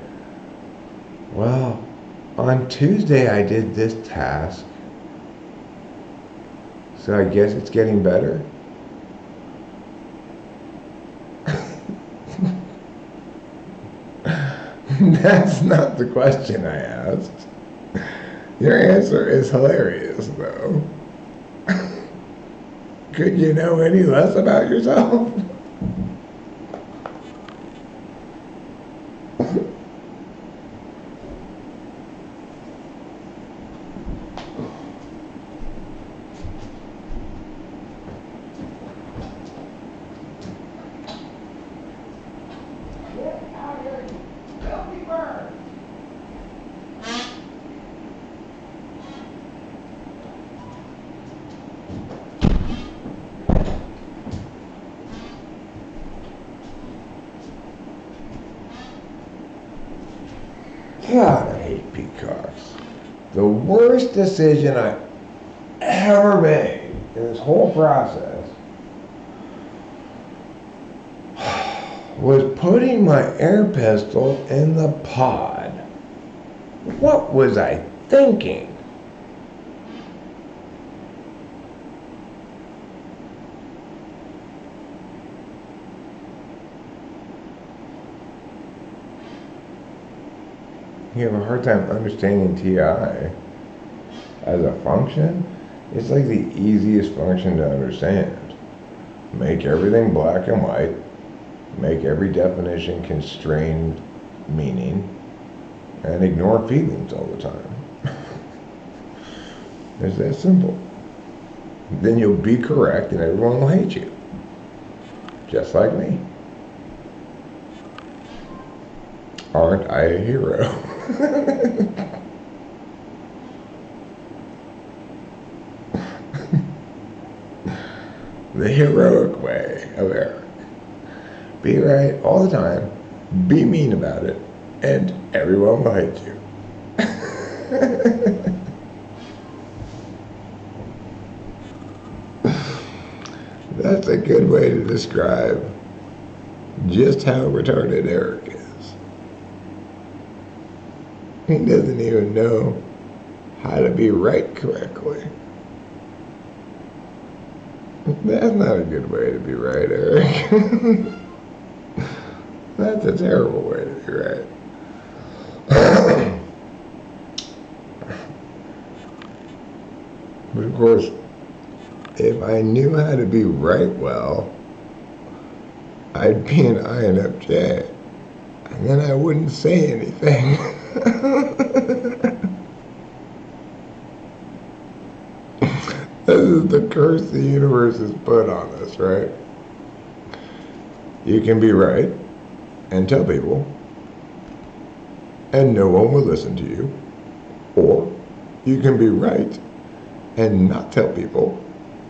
well, on Tuesday I did this task, so I guess it's getting better. That's not the question I asked. Your answer is hilarious, though. Could you know any less about yourself? God, I hate peacocks. The worst decision I ever made in this whole process was putting my air pistol in the pod. What was I thinking? You have a hard time understanding TI as a function. It's like the easiest function to understand. Make everything black and white, make every definition constrained meaning, and ignore feelings all the time. It's that simple. Then you'll be correct and everyone will hate you. Just like me. Aren't I a hero? The heroic way of Eric. Be right all the time, be mean about it, and everyone will hate you. That's a good way to describe just how retarded Eric is. He doesn't even know how to be right correctly. That's not a good way to be right, Eric. That's a terrible way to be right. But of course, if I knew how to be right well, I'd be an INFJ, and then I wouldn't say anything. This is the curse the universe has put on us, right? You can be right and tell people, and no one will listen to you. Or you can be right and not tell people,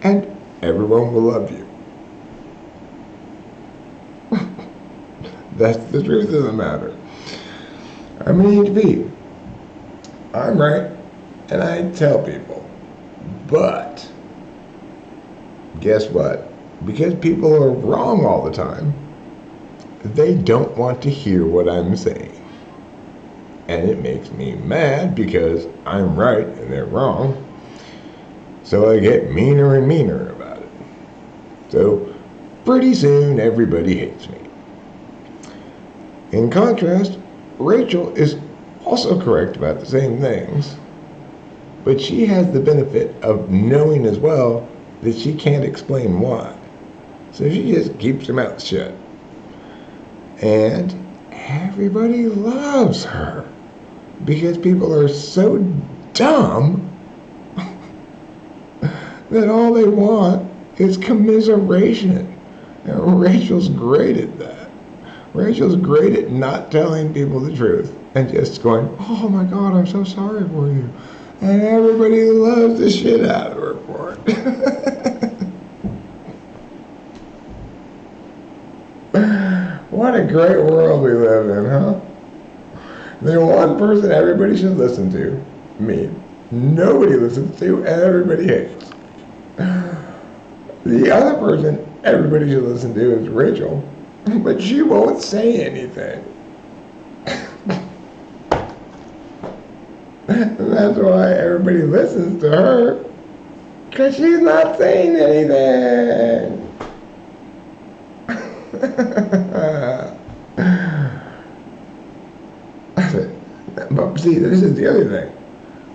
and everyone will love you. That's the truth of the matter. I'm an ENTP. I'm right, and I tell people. But guess what? Because people are wrong all the time, they don't want to hear what I'm saying. And it makes me mad because I'm right and they're wrong. So I get meaner and meaner about it. So pretty soon everybody hates me. In contrast, Rachel is also correct about the same things, but she has the benefit of knowing as well that she can't explain why. So she just keeps her mouth shut. And everybody loves her because people are so dumb that all they want is commiseration. And Rachel's great at that. Rachel's great at not telling people the truth and just going, oh my God, I'm so sorry for you. And everybody loves the shit out of her for it. What a great world we live in, huh? The one person everybody should listen to, me. Nobody listens to, and everybody hates. The other person everybody should listen to is Rachel, but she won't say anything. And that's why everybody listens to her, because she's not saying anything. But see, this is the other thing.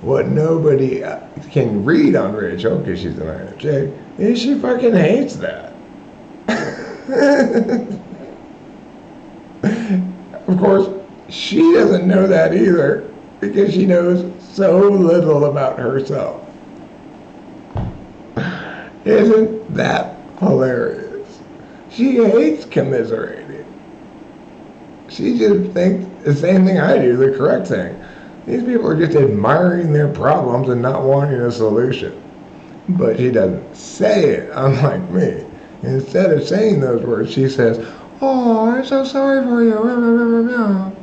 What nobody can read on Rachel, because she's an INFJ, is she fucking hates that. Of course, she doesn't know that either, because she knows so little about herself. Isn't that hilarious? She hates commiserating. She just thinks the same thing I do, the correct thing. These people are just admiring their problems and not wanting a solution. But she doesn't say it, unlike me. Instead of saying those words, she says, oh, I'm so sorry for you.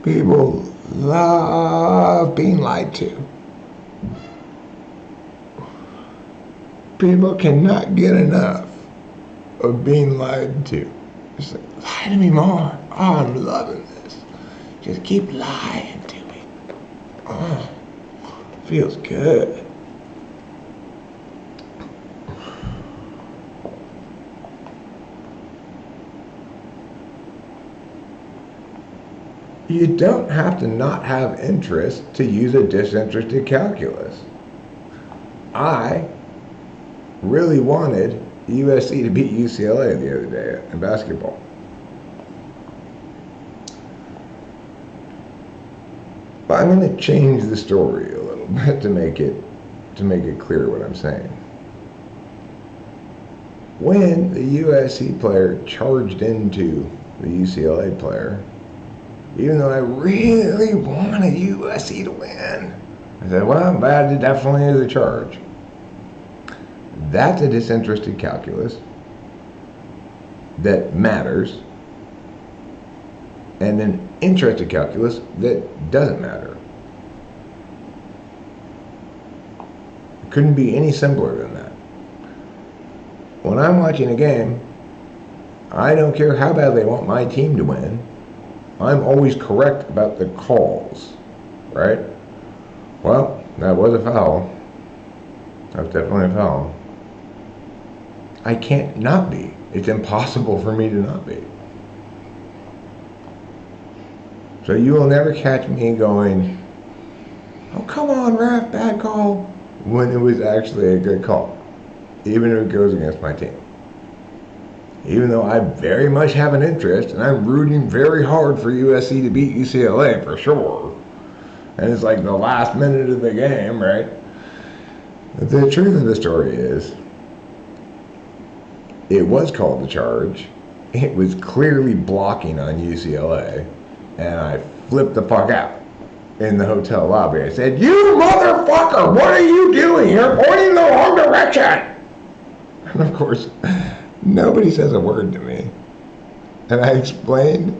People love being lied to. People cannot get enough of being lied to. It's like, lie to me more. Oh, I'm loving this. Just keep lying to me. Oh, feels good. You don't have to not have interest to use a disinterested calculus. I really wanted USC to beat UCLA the other day in basketball. But I'm going to change the story a little bit to make it clear what I'm saying. When the USC player charged into the UCLA player, even though I really wanted USC to win, I said, well, that definitely is a charge. That's a disinterested calculus that matters, and an interested calculus that doesn't matter. It couldn't be any simpler than that. When I'm watching a game, I don't care how bad they want my team to win. I'm always correct about the calls, right? Well, that was a foul. That was definitely a foul. I can't not be. It's impossible for me to not be. So you will never catch me going, oh, come on, ref, bad call, when it was actually a good call, even if it goes against my team. Even though I very much have an interest, and I'm rooting very hard for USC to beat UCLA for sure, and it's like the last minute of the game, right? But the truth of the story is, it was called a charge. It was clearly blocking on UCLA, and I flipped the fuck out in the hotel lobby. I said, "You motherfucker, what are you doing? You're pointing the wrong direction!" And of course, nobody says a word to me. And I explained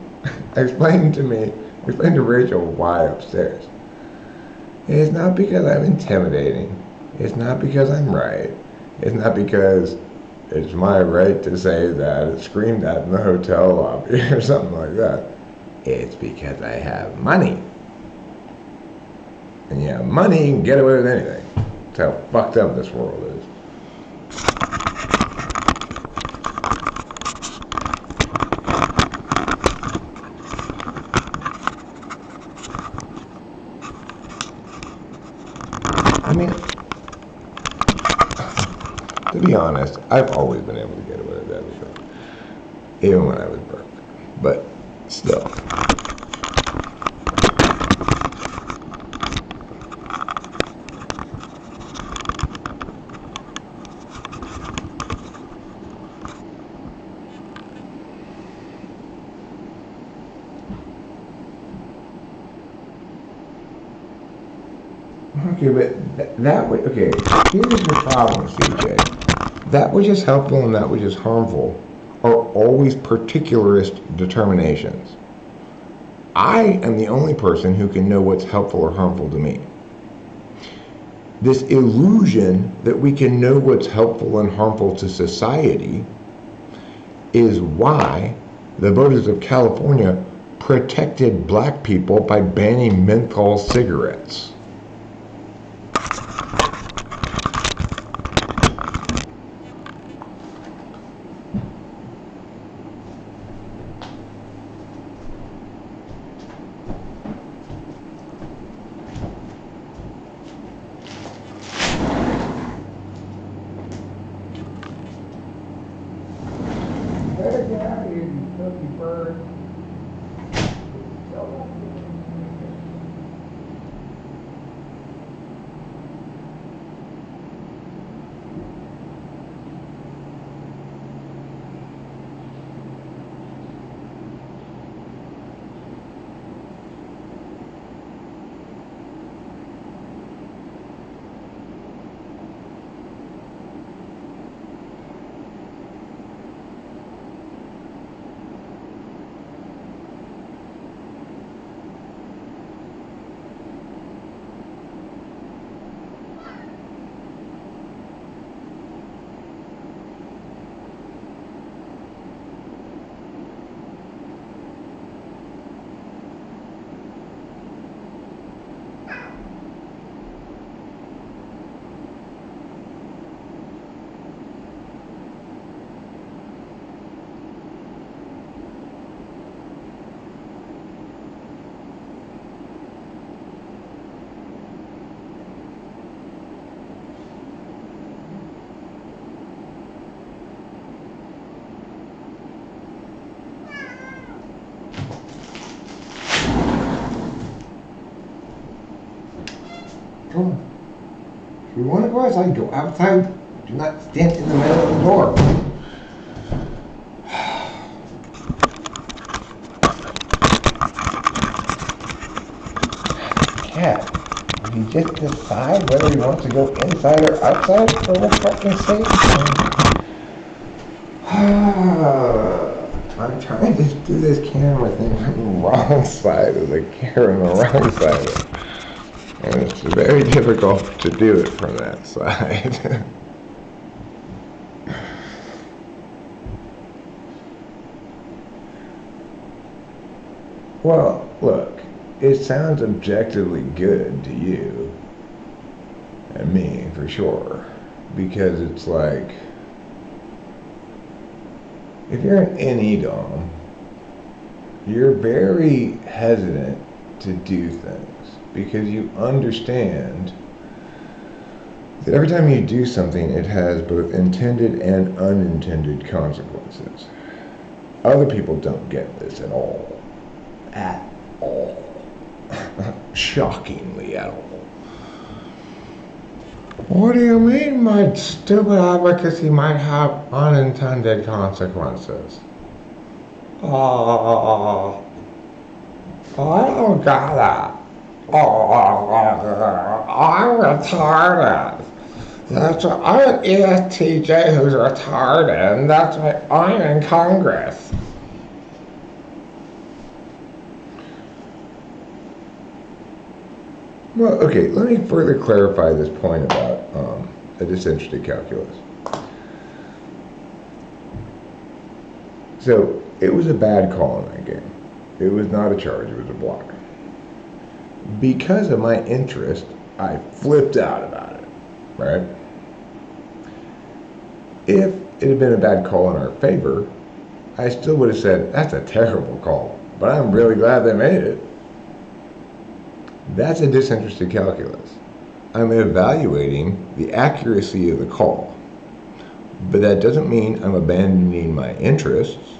to Rachel why upstairs. It's not because I'm intimidating. It's not because I'm right. It's not because it's my right to say that it's screamed at in the hotel lobby or something like that. It's because I have money. And you have money, you can get away with anything. That's how fucked up this world is. I mean, to be honest, I've always been able to get away with everything, even when I was broke. But still. Okay, but that way, okay, here's the problem, CJ. That which is helpful and that which is harmful are always particularist determinations. I am the only person who can know what's helpful or harmful to me. This illusion that we can know what's helpful and harmful to society is why the voters of California protected black people by banning menthol cigarettes. Better get out of here, you filthy bird. Come on. If you want to go outside, go outside. Do not stand in the middle of the door. Cat, what did just decide whether he wants to go inside or outside, for fucking sake? I'm trying to do this camera thing on the wrong side of the camera, on the wrong side. And it's very difficult to do it from that side. Well, look, it sounds objectively good to you and me, for sure, because it's like, if you're an NE dom, you're very hesitant to do things because you understand that every time you do something, it has both intended and unintended consequences. Other people don't get this at all. At all. Shockingly at all. What do you mean my stupid advocacy might have unintended consequences? Oh, I don't got that. Oh, I'm retarded. That's why I'm an ESTJ who's retarded, and that's why I'm in Congress. Well, okay, let me further clarify this point about a disinterested calculus. So, it was a bad call in that game. It was not a charge, it was a block. Because of my interest, I flipped out about it, right? If it had been a bad call in our favor, I still would have said, that's a terrible call, but I'm really glad they made it. That's a disinterested calculus. I'm evaluating the accuracy of the call, but that doesn't mean I'm abandoning my interests.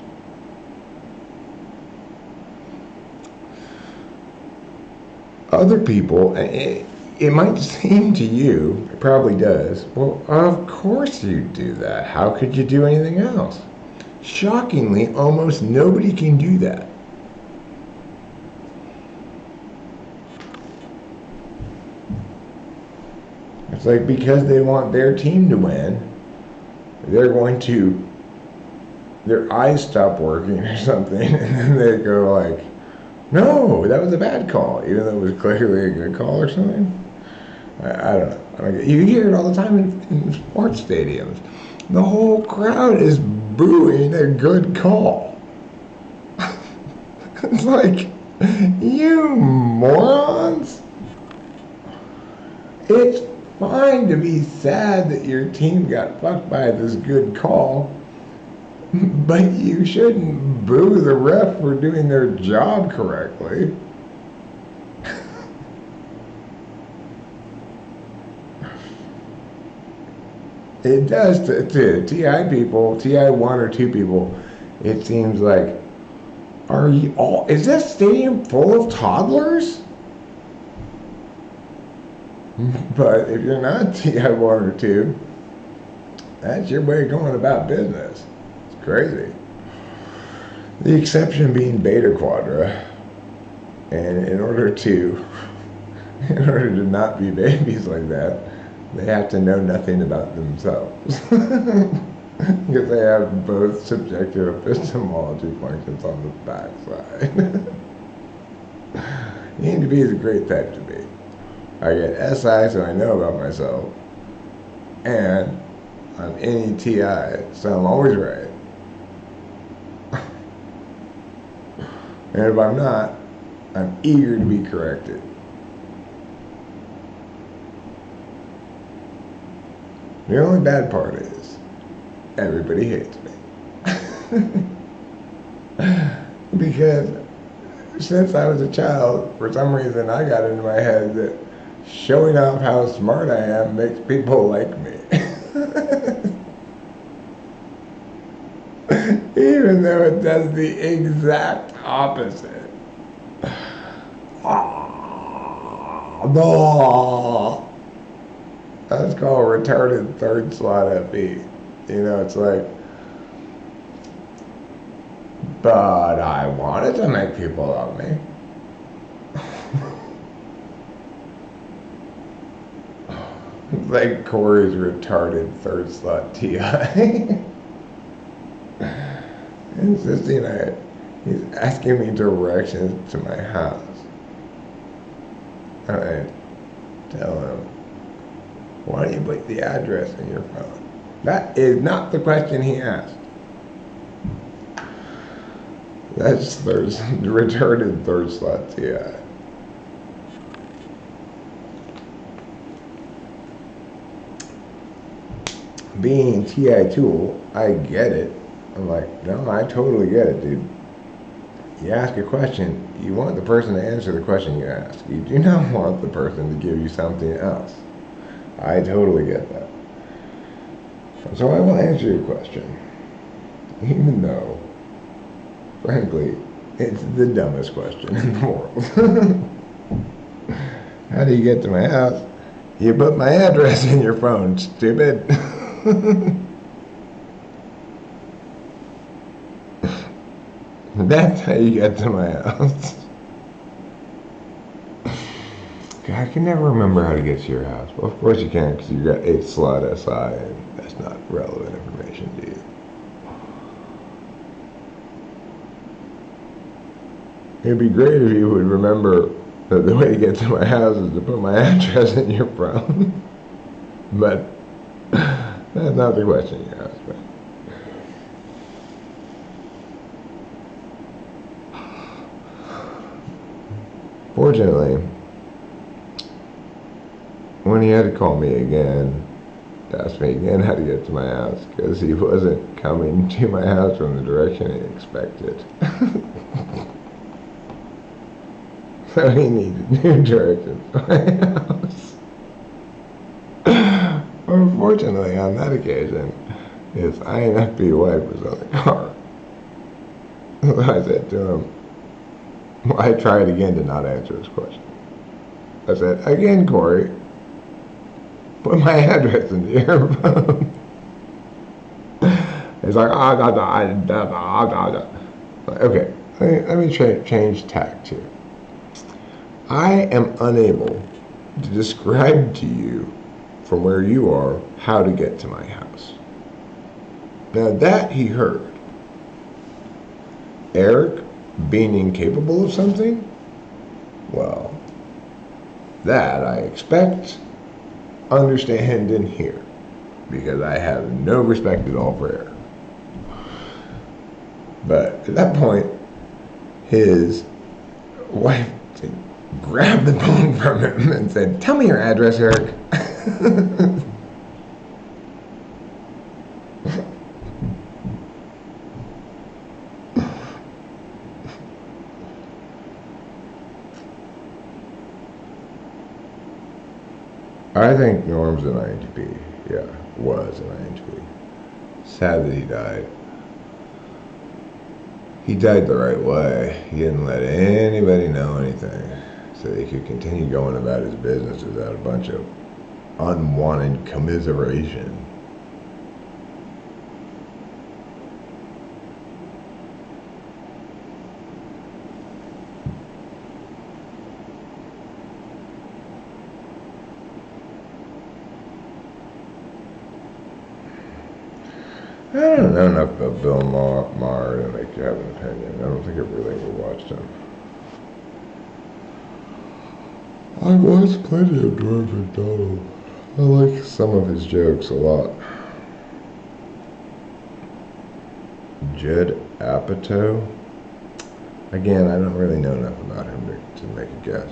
Other people, it might seem to you, it probably does, well, of course you do that. How could you do anything else? Shockingly, almost nobody can do that. It's like, because they want their team to win, they're going to, their eyes stop working or something, and then they go like, no, that was a bad call, even though it was clearly a good call or something. I don't know. You hear it all the time in sports stadiums. The whole crowd is booing a good call. It's like, you morons. It's fine to be sad that your team got fucked by this good call, but you shouldn't boo the ref for doing their job correctly. It does to TI people, TI 1 or 2 people, it seems like, are you all, is this stadium full of toddlers? But if you're not TI 1 or 2, that's your way of going about business. It's crazy. The exception being Beta Quadra. And in order to not be babies like that, they have to know nothing about themselves. Because they have both subjective epistemology functions on the backside. E to B is a great type to be. I get SI, so I know about myself, and I'm NETI, so I'm always right. And if I'm not, I'm eager to be corrected. The only bad part is, everybody hates me. Because since I was a child, for some reason I got into my head that showing off how smart I am makes people like me. Even though it does the exact opposite. No. That's called retarded third slot FE. You know, it's like, but I wanted to make people love me. like Corey's retarded third slot TI. Insisting he's asking me directions to my house. I tell him, why don't you put the address in your phone? That is not the question he asked. That's retarded third slot TI. Being TI tool, I get it. I'm like, no, I totally get it, dude. You ask a question, you want the person to answer the question you ask. You do not want the person to give you something else. I totally get that. So I will answer your question, even though, frankly, it's the dumbest question in the world. How do you get to my house? You put my address in your phone, stupid. That's how you get to my house. I can never remember how to get to your house. Well, of course you can, because you got 8 slot SI, and that's not relevant information to you. It'd be great if you would remember that the way to get to my house is to put my address in your phone. But that's not the question you asked me. Fortunately, when he had to call me again to ask me again how to get to my house, because he wasn't coming to my house from the direction he expected. So he needed new directions for my house. Unfortunately, on that occasion, his INFP wife was on the car. So I said to him, well, I tried again to not answer his question. I said, again, Corey, put my address into your phone. He's like, okay, let me change tact here. I am unable to describe to you from where you are how to get to my house. Now that he heard. Eric being incapable of something? Well, that I expect, understand, and hear, because I have no respect at all for Eric. But at that point, his wife grabbed the phone from him and said, tell me your address, Eric. I think Norm's an INTP. Yeah, was an INTP. Sad that he died. He died the right way. He didn't let anybody know anything, so he could continue going about his business without a bunch of unwanted commiseration. I don't know enough about Bill Maher to make you have an opinion. I don't think I've really ever watched him. I watched plenty of George McDonald. I like some of his jokes a lot. Judd Apatow. Again, I don't really know enough about him to make a guess.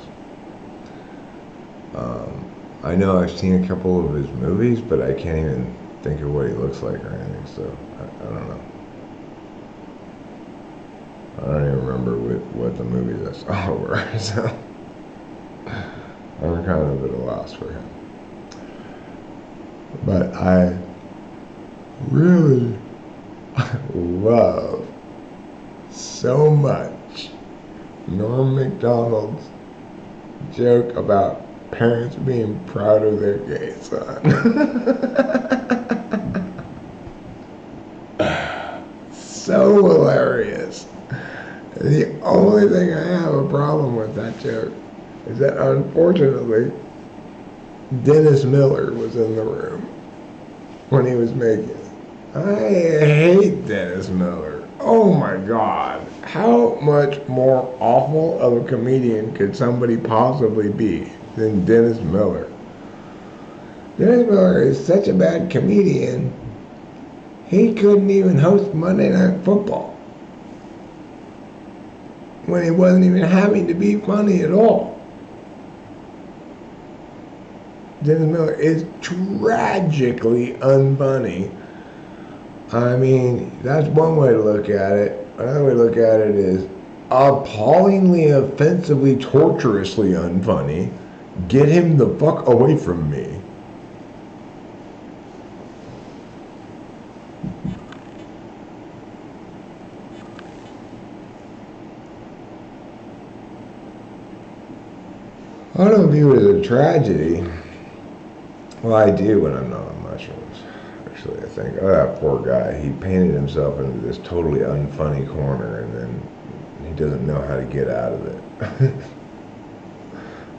I know I've seen a couple of his movies, but I can't even think of what he looks like or anything, so I don't know. I don't even remember what the movies I saw were, so I'm kind of at a loss for him. But I really love so much Norm Macdonald's joke about parents being proud of their gay son. So hilarious. The only thing I have a problem with that joke is that unfortunately Dennis Miller was in the room when he was making it. I hate Dennis Miller. Oh my God. How much more awful of a comedian could somebody possibly be than Dennis Miller? Dennis Miller is such a bad comedian, he couldn't even host Monday Night Football when he wasn't even having to be funny at all. Dennis Miller is tragically unfunny. I mean, that's one way to look at it. Another way to look at it is appallingly, offensively, torturously unfunny. Get him the fuck away from me. I don't view it as a tragedy. Well, I do when I'm not on mushrooms. Actually, I think, oh, that poor guy. He painted himself into this totally unfunny corner, and then he doesn't know how to get out of it.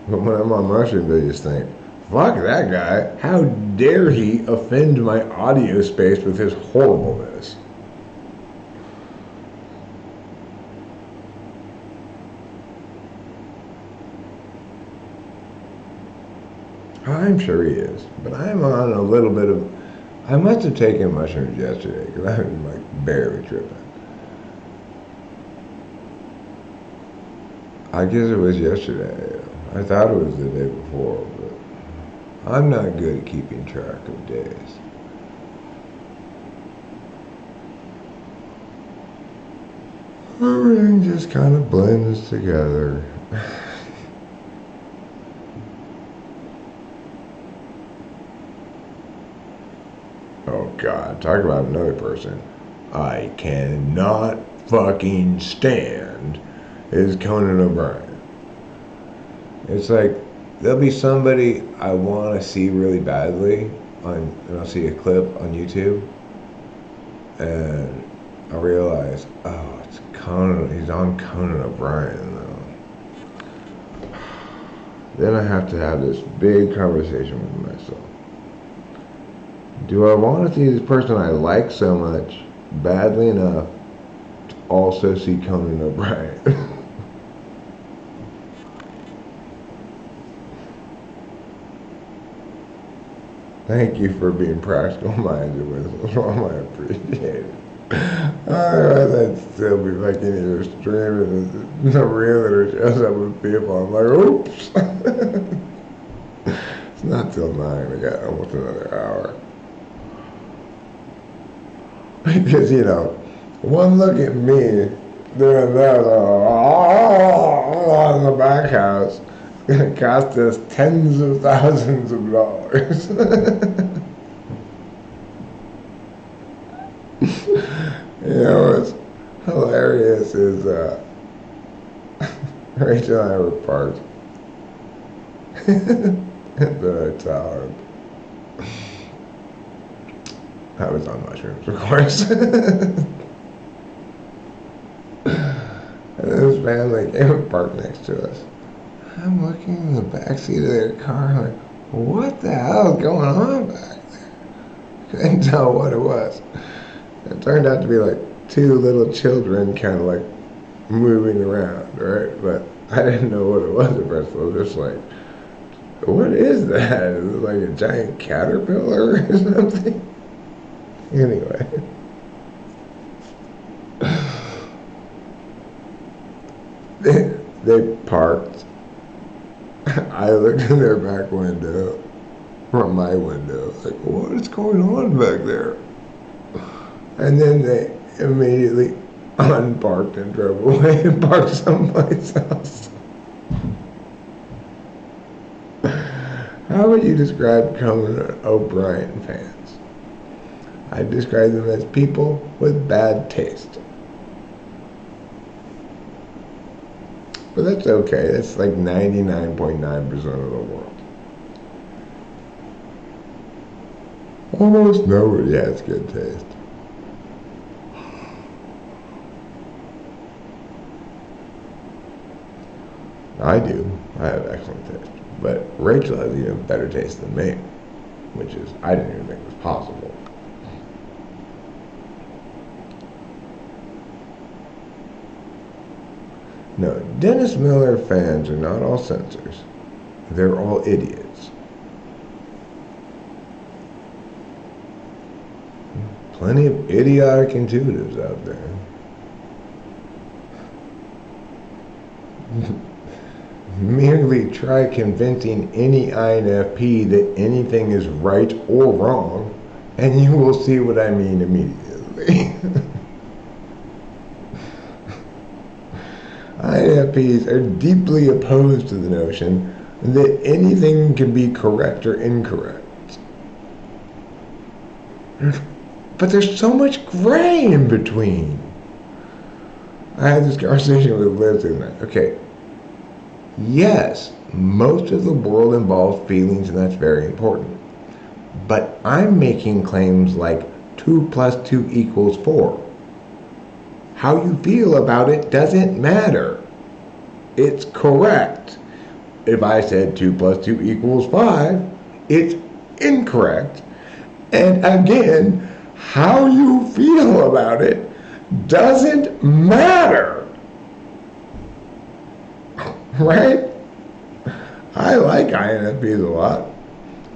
But when I'm on mushrooms, I just think, fuck that guy. How dare he offend my audio space with his horribleness? I'm sure he is, but I'm on a little bit of. I must have taken mushrooms yesterday because I was like barely tripping. I guess it was yesterday. I thought it was the day before, but I'm not good at keeping track of days. Everything just kind of blends together. Oh God, talk about another person I cannot fucking stand is Conan O'Brien. It's like, there'll be somebody I want to see really badly, and I'll see a clip on YouTube, and I realize, oh, it's Conan, he's on Conan O'Brien, though. Then I have to have this big conversation with myself. Do I want to see this person I like so much badly enough to also see Conan O'Brien? Thank you for being practical minded with us, Mom. I appreciate it. Otherwise, I'd still be like in here streaming, and the realtor shows up with people. I'm like, oops. It's not till 9. I got almost another hour. Because, you know, one look at me doing that in the back house is going to cost us tens of thousands of dollars. You know, what's hilarious is Rachel and I were parked at the hotel. I was on mushrooms, of course. And this family came and parked next to us. I'm looking in the backseat of their car, like, what the hell is going on back there? Couldn't tell what it was. It turned out to be like 2 little children kind of like moving around, right? But I didn't know what it was at first. I was just like, what is that? Is it like a giant caterpillar or something? Anyway. They parked. I looked in their back window, from my window, like, what is going on back there? And then they immediately unparked and drove away and parked someplace else. How would you describe Conan O'Brien fans? I describe them as people with bad taste. But that's okay. That's like 99.9% of the world. Almost nobody has good taste. I do. I have excellent taste. But Rachel has even better taste than me, which is, I didn't even think was possible. No, Dennis Miller fans are not all censors. They're all idiots. Plenty of idiotic intuitives out there. Merely try convincing any INFP that anything is right or wrong, and you will see what I mean immediately. INFPs are deeply opposed to the notion that anything can be correct or incorrect. But there's so much gray in between. I had this conversation with Liz the other night. Okay, yes, most of the world involves feelings, and that's very important. But I'm making claims like 2 + 2 = 4. How you feel about it doesn't matter. It's correct. If I said 2 + 2 = 5, it's incorrect. And again, how you feel about it doesn't matter. Right? I like INFPs a lot.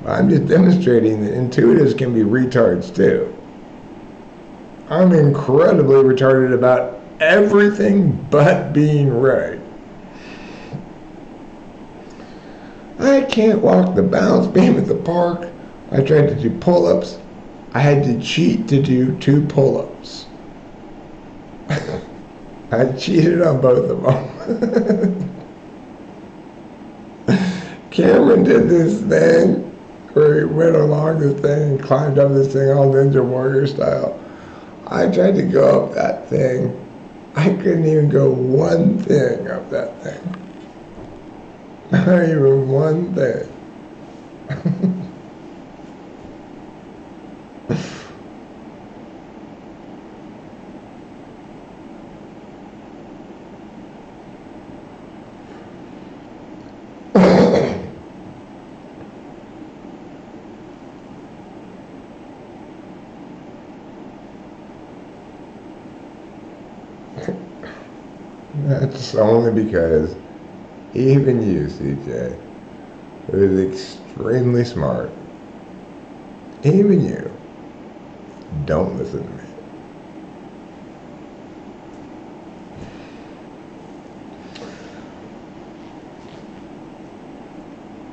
I'm just demonstrating that intuitives can be retards too. I'm incredibly retarded about everything but being right. I can't walk the balance beam at the park. I tried to do pull-ups. I had to cheat to do 2 pull-ups. I cheated on both of them. Cameron did this thing where he went along this thing and climbed up this thing all Ninja Warrior style. I tried to go up that thing. I couldn't even go one thing up that thing. Not even one thing. That's only because even you, CJ, who is extremely smart, even you, don't listen to me.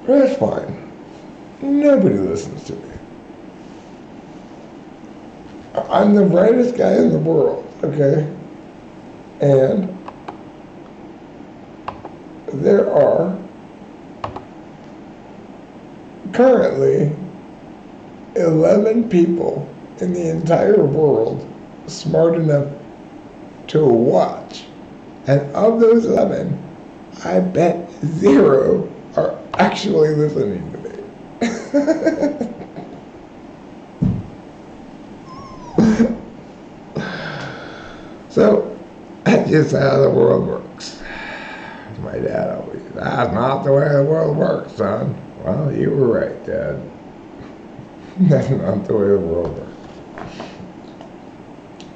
That's fine. Nobody listens to me. I'm the brightest guy in the world, okay? And there are currently 11 people in the entire world smart enough to watch. And of those 11, I bet 0 are actually listening to me. So, that's just how the world works. My dad always, that's not the way the world works, son. Well, you were right, Dad. That's not the way the world works.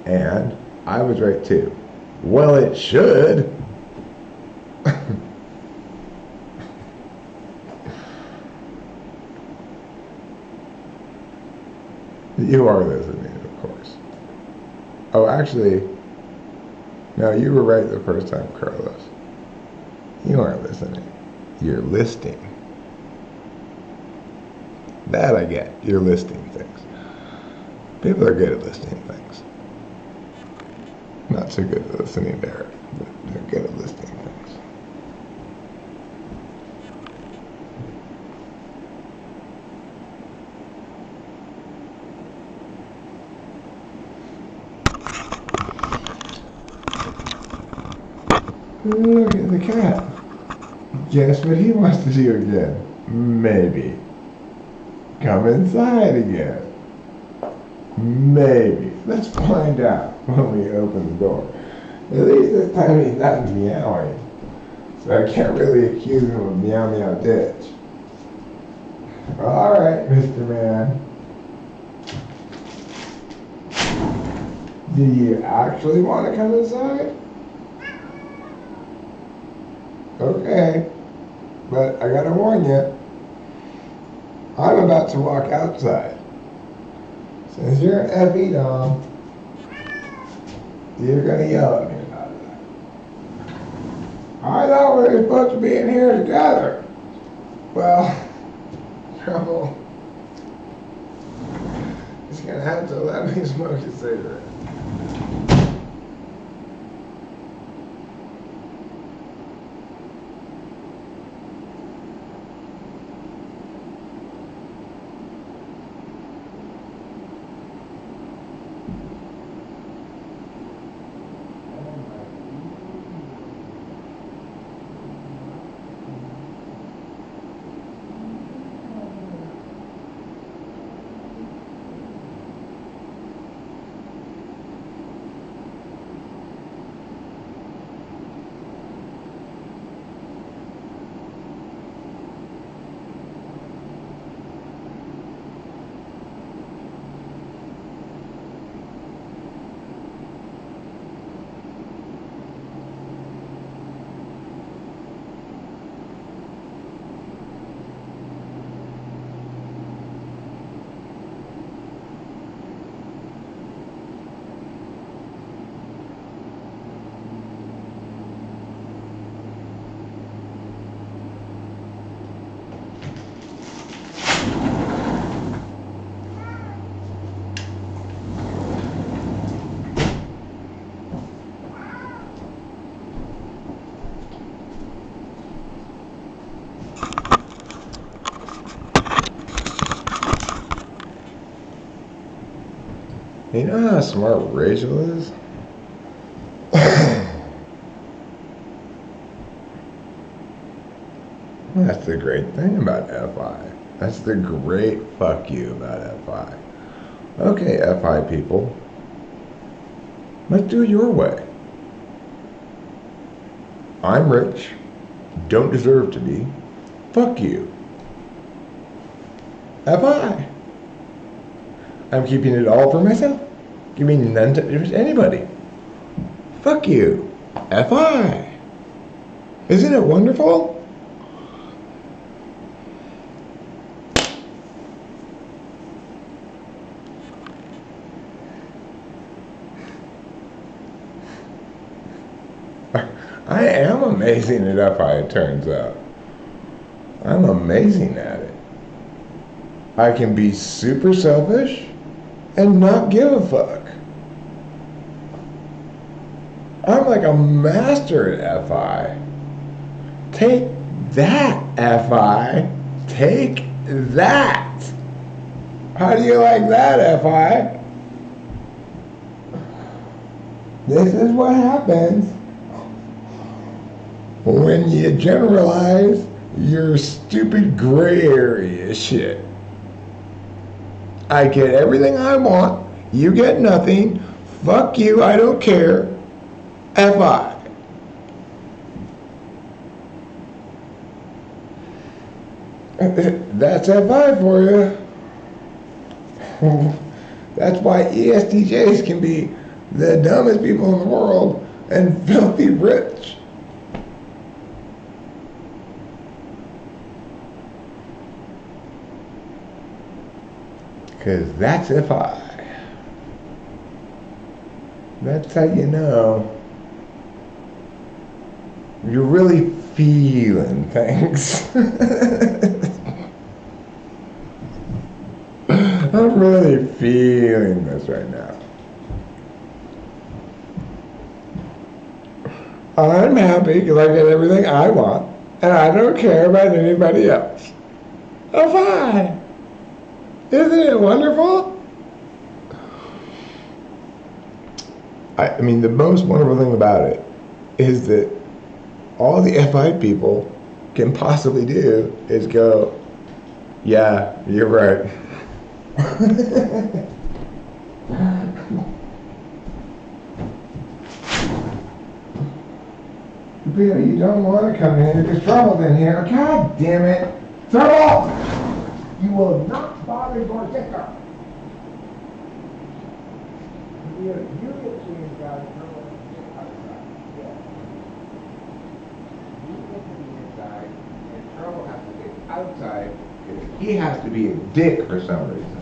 And I was right too. Well, it should. You are listening, of course. Oh, actually, no, you were right the first time, Carlos. You aren't listening. You're listing. That I get. You're listing things. People are good at listing things. Not so good at listening to Eric, but they're good at listing things. Look at the cat. Guess what he wants to do again? Maybe. Come inside again. Maybe. Let's find out when we open the door. At least this time he's not meowing. So I can't really accuse him of meow meow ditch. All right, Mr. Man. Do you actually want to come inside? Okay, but I gotta warn you, I'm about to walk outside. Since you're an FE Dom, you're gonna yell at me about it. I thought we were supposed to be in here together. Well, trouble. He's gonna have to let me smoke a cigarette. You know how smart Rachel is? That's the great thing about FI. That's the great fuck you about FI. Okay, FI people, let's do it your way. I'm rich, don't deserve to be. Fuck you. FI. I'm keeping it all for myself. Giving none to anybody. Fuck you. FI. Isn't it wonderful? I am amazing at FI, it turns out. I'm amazing at it. I can be super selfish and not give a fuck. I'm like a master at FI. Take that, FI. Take that. How do you like that, FI? This is what happens when you generalize your stupid gray area shit. I get everything I want, you get nothing, fuck you, I don't care, FI. That's FI for you. That's why ESTJs can be the dumbest people in the world and filthy rich. Because that's FI. That's how you know you're really feeling things. I'm really feeling this right now. I'm happy because I get everything I want and I don't care about anybody else. FI. Isn't it wonderful? I mean, the most wonderful thing about it is that all the FI people can possibly do is go, yeah, you're right. You don't want to come in here. There's trouble in here. God damn it. Trouble! You will not bother your sister. You get to be inside, trouble has to get outside. Yeah. You get to be inside, and trouble has to get outside, because he has to be a dick for some reason.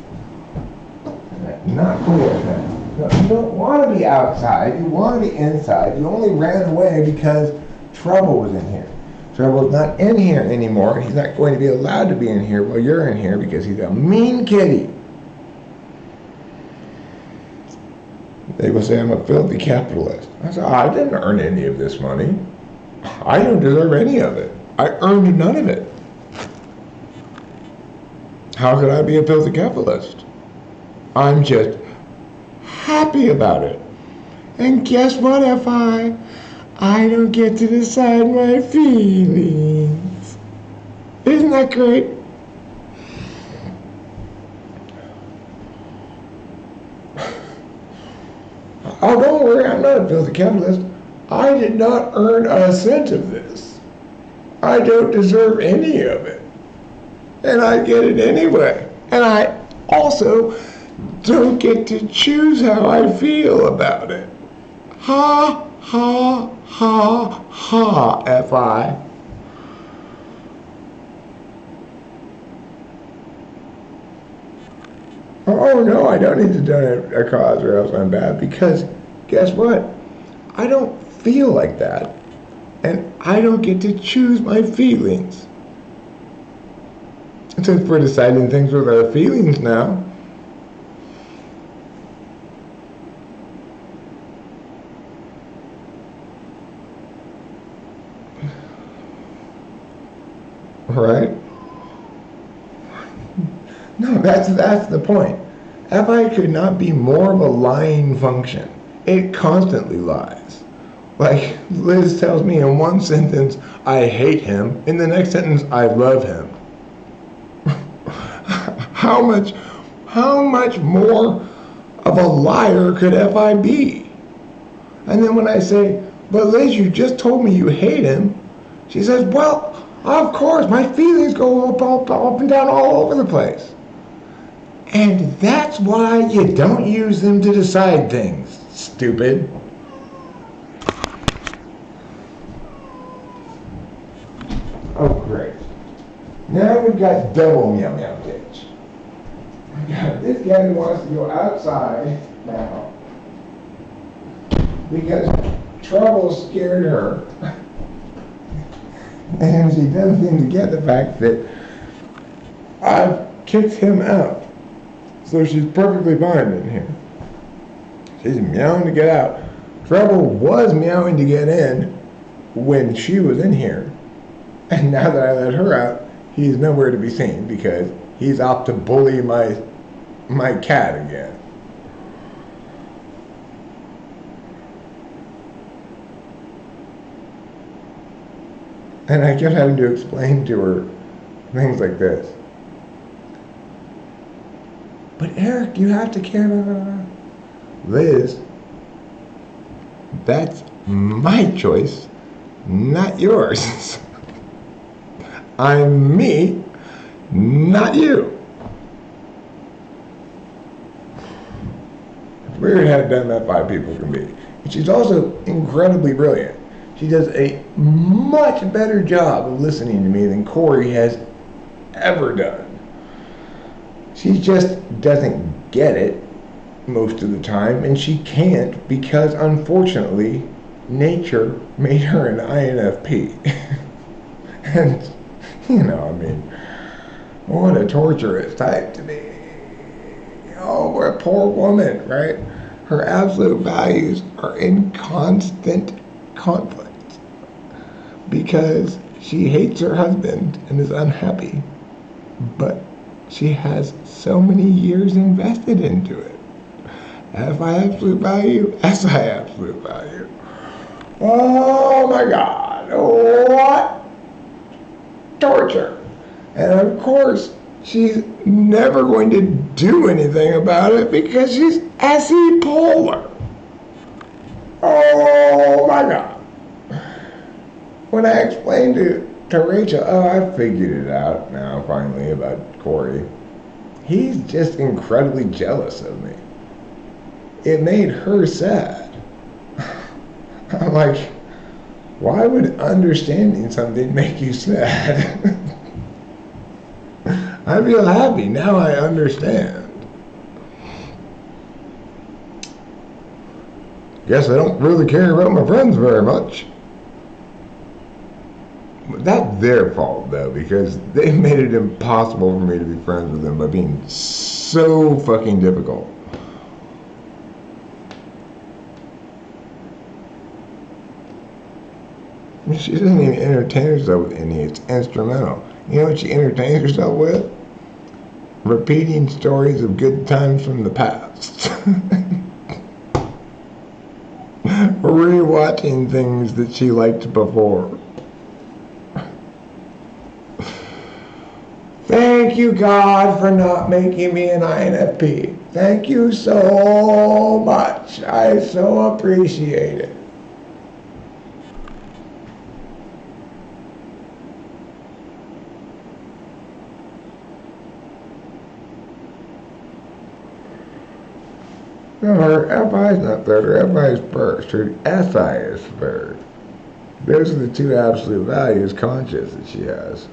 And that's not cool with him. No, you don't want to be outside, you want to be inside. You only ran away because trouble was in here. Trouble's not in here anymore. He's not going to be allowed to be in here while you're in here because he's a mean kitty. They will say I'm a filthy capitalist. I said, I didn't earn any of this money. I don't deserve any of it. I earned none of it. How could I be a filthy capitalist? I'm just happy about it. And guess what, F.I.? I don't get to decide my feelings. Isn't that great? Oh, don't worry, I'm not a filthy capitalist. I did not earn a cent of this. I don't deserve any of it. And I get it anyway. And I also don't get to choose how I feel about it. Ha, ha, ha, ha, F.I. Oh no, I don't need to donate a cause or else I'm bad, because guess what? I don't feel like that, and I don't get to choose my feelings. And since we're deciding things with our feelings now, right? No, that's the point. F.I. could not be more of a lying function. It constantly lies. Like Liz tells me in one sentence, I hate him. In the next sentence, I love him. How much more of a liar could F.I. be? And then when I say, but Liz, you just told me you hate him, she says, well, of course, my feelings go up and down all over the place. And that's why you don't use them to decide things, stupid. Oh, great. Now we've got double meow meow bitch. We got this guy who wants to go outside now because trouble scared her. And she doesn't seem to get the fact that I've kicked him out. So she's perfectly fine in here. She's meowing to get out. Trouble was meowing to get in when she was in here. And now that I let her out, he's nowhere to be seen because he's off to bully my cat again. And I kept having to explain to her things like this. But Eric, you have to care about Liz. That's my choice, not yours. I'm me, not you. It's weird how dumb F.I. people can be. And she's also incredibly brilliant. She does a much better job of listening to me than Corey has ever done. She just doesn't get it most of the time, and she can't because, unfortunately, nature made her an INFP. And, you know, I mean, what a torturous type to be. Oh, what a poor woman, right? Her absolute values are in constant conflict because she hates her husband and is unhappy, but she has so many years invested into it. F.I. absolute value, S.I. absolute value. Oh my God, what torture. And of course, she's never going to do anything about it because she's SE polar. Oh my God. When I explained to To Rachel, oh, I figured it out now, finally, about Corey. He's just incredibly jealous of me. It made her sad. I'm like, why would understanding something make you sad? I feel happy. Now I understand. Guess I don't really care about my friends very much. That's their fault, though, because they made it impossible for me to be friends with them by being so fucking difficult. She doesn't even entertain herself with any. It's instrumental. You know what she entertains herself with? Repeating stories of good times from the past. Rewatching things that she liked before. Thank you, God, for not making me an INFP. Thank you so much. I so appreciate it. No, her FI is not third. Her FI is first. Her SI is third. Those are the two absolute values conscious that she has.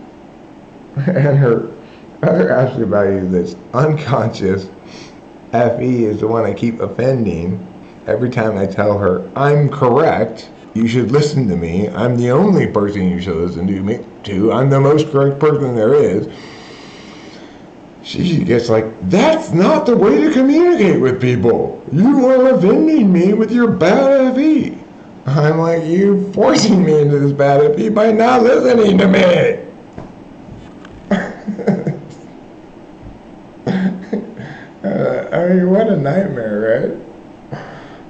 And her other absolute value that's unconscious, FE, is the one I keep offending every time I tell her, I'm correct, you should listen to me, I'm the only person you should listen to, I'm the most correct person there is. She gets like, that's not the way to communicate with people. You are offending me with your bad FE. I'm like, you're forcing me into this bad FE by not listening to me. I mean, what a nightmare, right?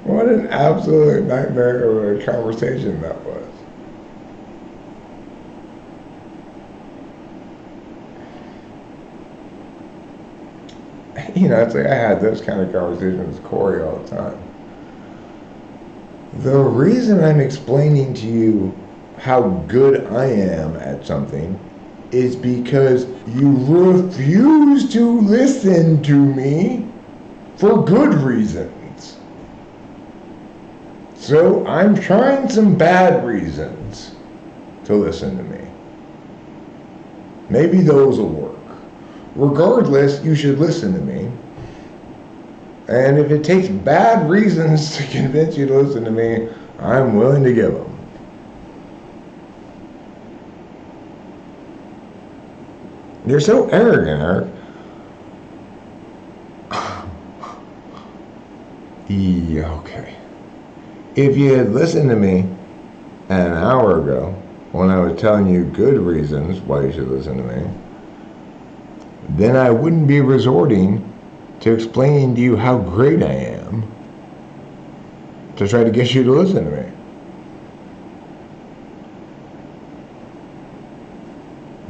What an absolute nightmare of a conversation that was. You know, it's like I had those kind of conversations with Corey all the time. The reason I'm explaining to you how good I am at something is because you refuse to listen to me for good reasons. So I'm trying some bad reasons to listen to me. Maybe those will work. Regardless, you should listen to me. And if it takes bad reasons to convince you to listen to me, I'm willing to give them. You're so arrogant, Eric. Yeah, okay. If you had listened to me an hour ago when I was telling you good reasons why you should listen to me, then I wouldn't be resorting to explaining to you how great I am to try to get you to listen to me.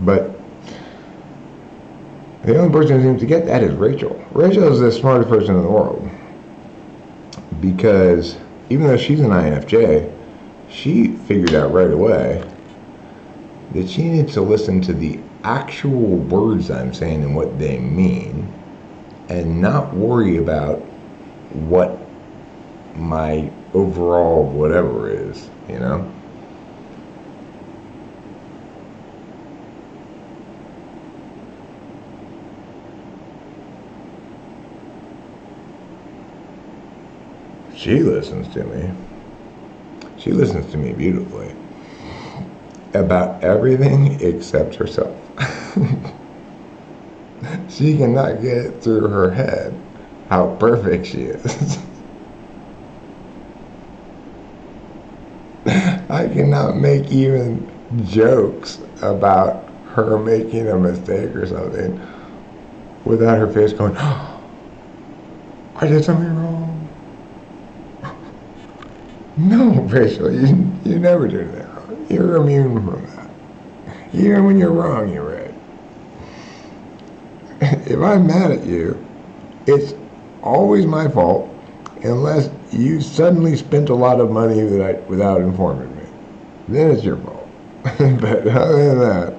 But the only person who seems to get that is Rachel. Rachel is the smartest person in the world. Because even though she's an INFJ, she figured out right away that she needs to listen to the actual words I'm saying and what they mean, and not worry about what my overall whatever is, you know? She listens to me. She listens to me beautifully. About everything except herself. She cannot get it through her head how perfect she is. I cannot make even jokes about her making a mistake or something without her face going, oh, I did something wrong. No, Rachel, you never do that. You're immune from that. Even when you're wrong, you're right. If I'm mad at you, it's always my fault unless you suddenly spent a lot of money without informing me. Then it's your fault. But other than that,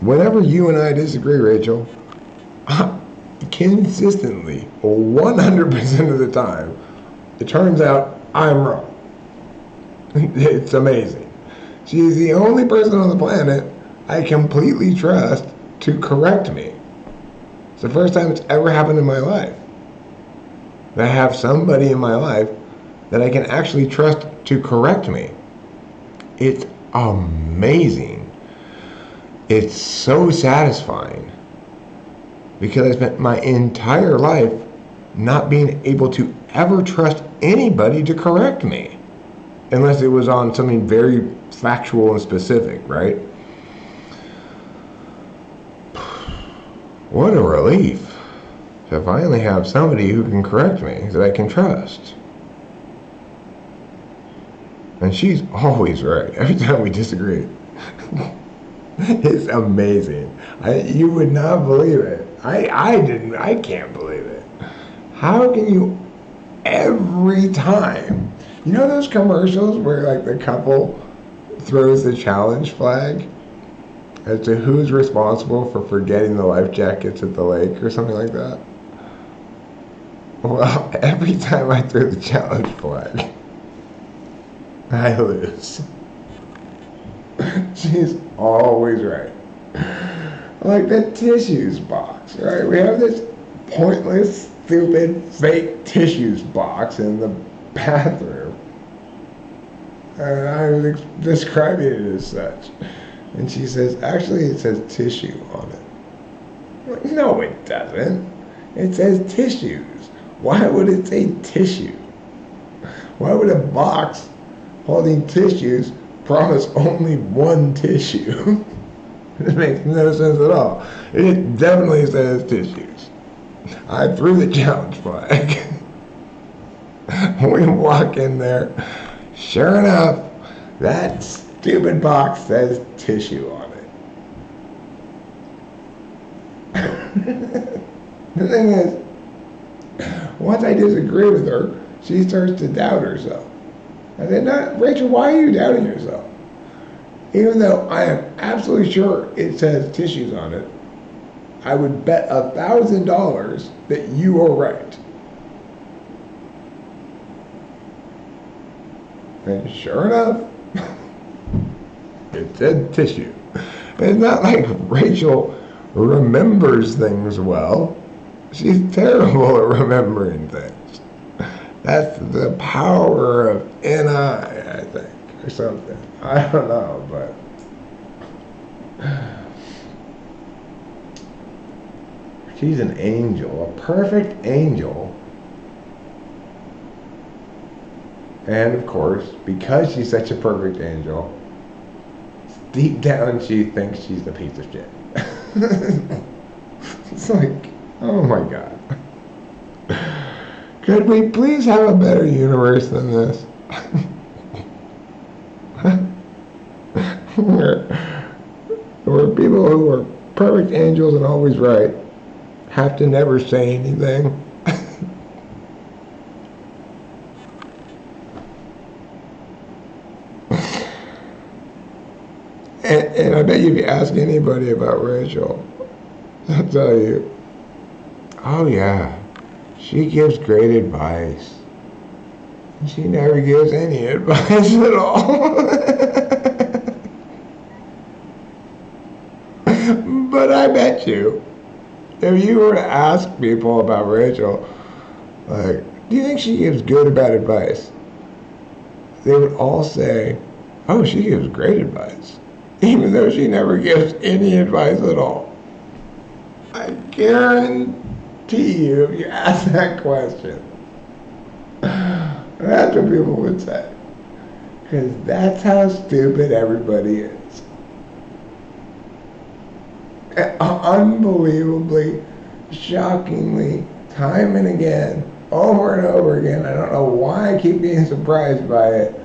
whenever you and I disagree, Rachel, consistently, 100% of the time, it turns out I'm wrong. It's amazing. She's the only person on the planet I completely trust to correct me. It's the first time it's ever happened in my life. That I have somebody in my life that I can actually trust to correct me. It's amazing. It's so satisfying because I spent my entire life not being able to ever trust anybody to correct me unless it was on something very factual and specific, right? What a relief to finally have somebody who can correct me that I can trust. And she's always right every time we disagree. It's amazing. You would not believe it. I can't believe it. How can you every time? You know those commercials where like the couple throws the challenge flag as to who's responsible for forgetting the life jackets at the lake or something like that? Well, every time I throw the challenge flag, I lose. She's always right. Like the tissues box, right? We have this pointless, stupid, fake tissues box in the bathroom. And I was describing it as such. And she says, actually it says tissue on it. I'm like, no, it doesn't. It says tissues. Why would it say tissue? Why would a box holding tissues promise only one tissue? It makes no sense at all. It definitely says tissues. I threw the challenge flag. We walk in there. Sure enough, that stupid box says tissue on it. The thing is, once I disagree with her, she starts to doubt herself. I said, no, Rachel, why are you doubting yourself? Even though I am absolutely sure it says tissues on it, I would bet $1,000 that you are right. And sure enough, it said tissue. It's not like Rachel remembers things well. She's terrible at remembering things. That's the power of NI, I think, or something. I don't know, but she's an angel, a perfect angel. And of course, because she's such a perfect angel, deep down she thinks she's a piece of shit. It's like, oh my God. Could we please have a better universe than this? where people who are perfect angels and always right have to never say anything. And I bet you if you ask anybody about Rachel, they'll tell you, oh yeah, she gives great advice. She never gives any advice at all. But I bet you, if you were to ask people about Rachel, like, do you think she gives good or bad advice? They would all say, oh, she gives great advice, even though she never gives any advice at all. I guarantee you, if you ask that question, that's what people would say. Because that's how stupid everybody is. Unbelievably, shockingly, time and again, over and over again, I don't know why I keep being surprised by it,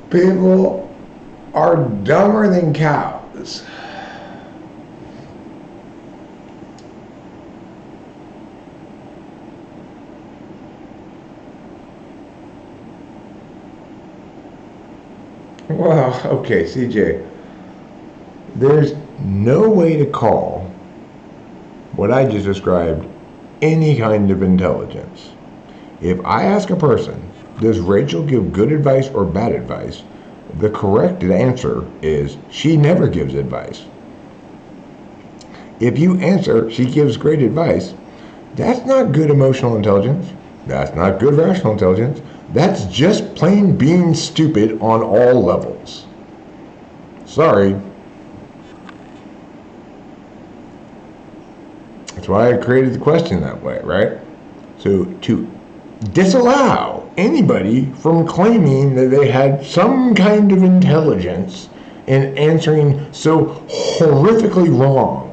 people are dumber than cows. Well, okay, CJ, there's no way to call what I just described any kind of intelligence. If I ask a person, does Rachel give good advice or bad advice? The correct answer is she never gives advice. If you answer she gives great advice, that's not good emotional intelligence. That's not good rational intelligence. That's just plain being stupid on all levels. Sorry. That's why I created the question that way, right? So to disallow anybody from claiming that they had some kind of intelligence in answering so horrifically wrong.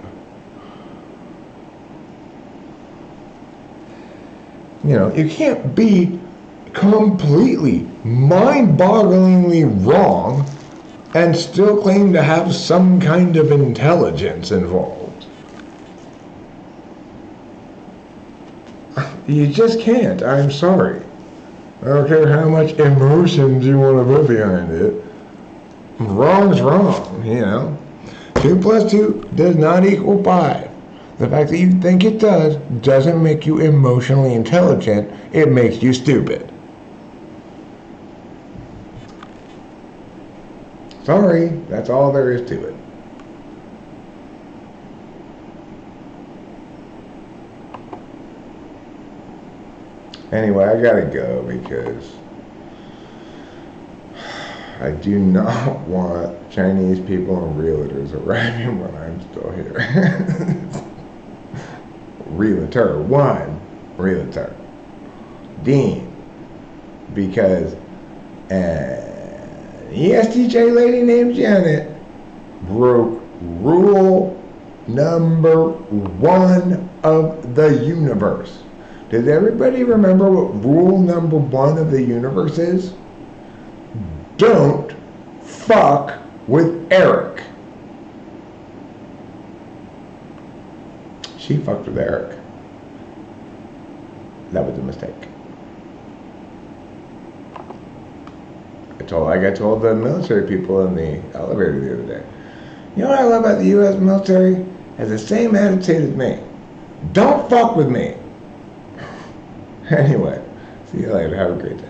You know, you can't be completely mind-bogglingly wrong and still claim to have some kind of intelligence involved. You just can't. I'm sorry. I don't care how much emotions you want to put behind it. Wrong's wrong, you know. 2 plus 2 does not equal 5. The fact that you think it does doesn't make you emotionally intelligent. It makes you stupid. Sorry, that's all there is to it. Anyway, I gotta go because I do not want Chinese people and realtors arriving when I'm still here. Realtor, one realtor. Dean, because an ESTJ lady named Janet broke rule number 1 of the universe. Does everybody remember what rule number 1 of the universe is? Don't fuck with Eric. She fucked with Eric. That was a mistake. Like I told the military people in the elevator the other day. You know what I love about the U.S. military? It has the same attitude as me. Don't fuck with me. Anyway, see you later. Have a great day.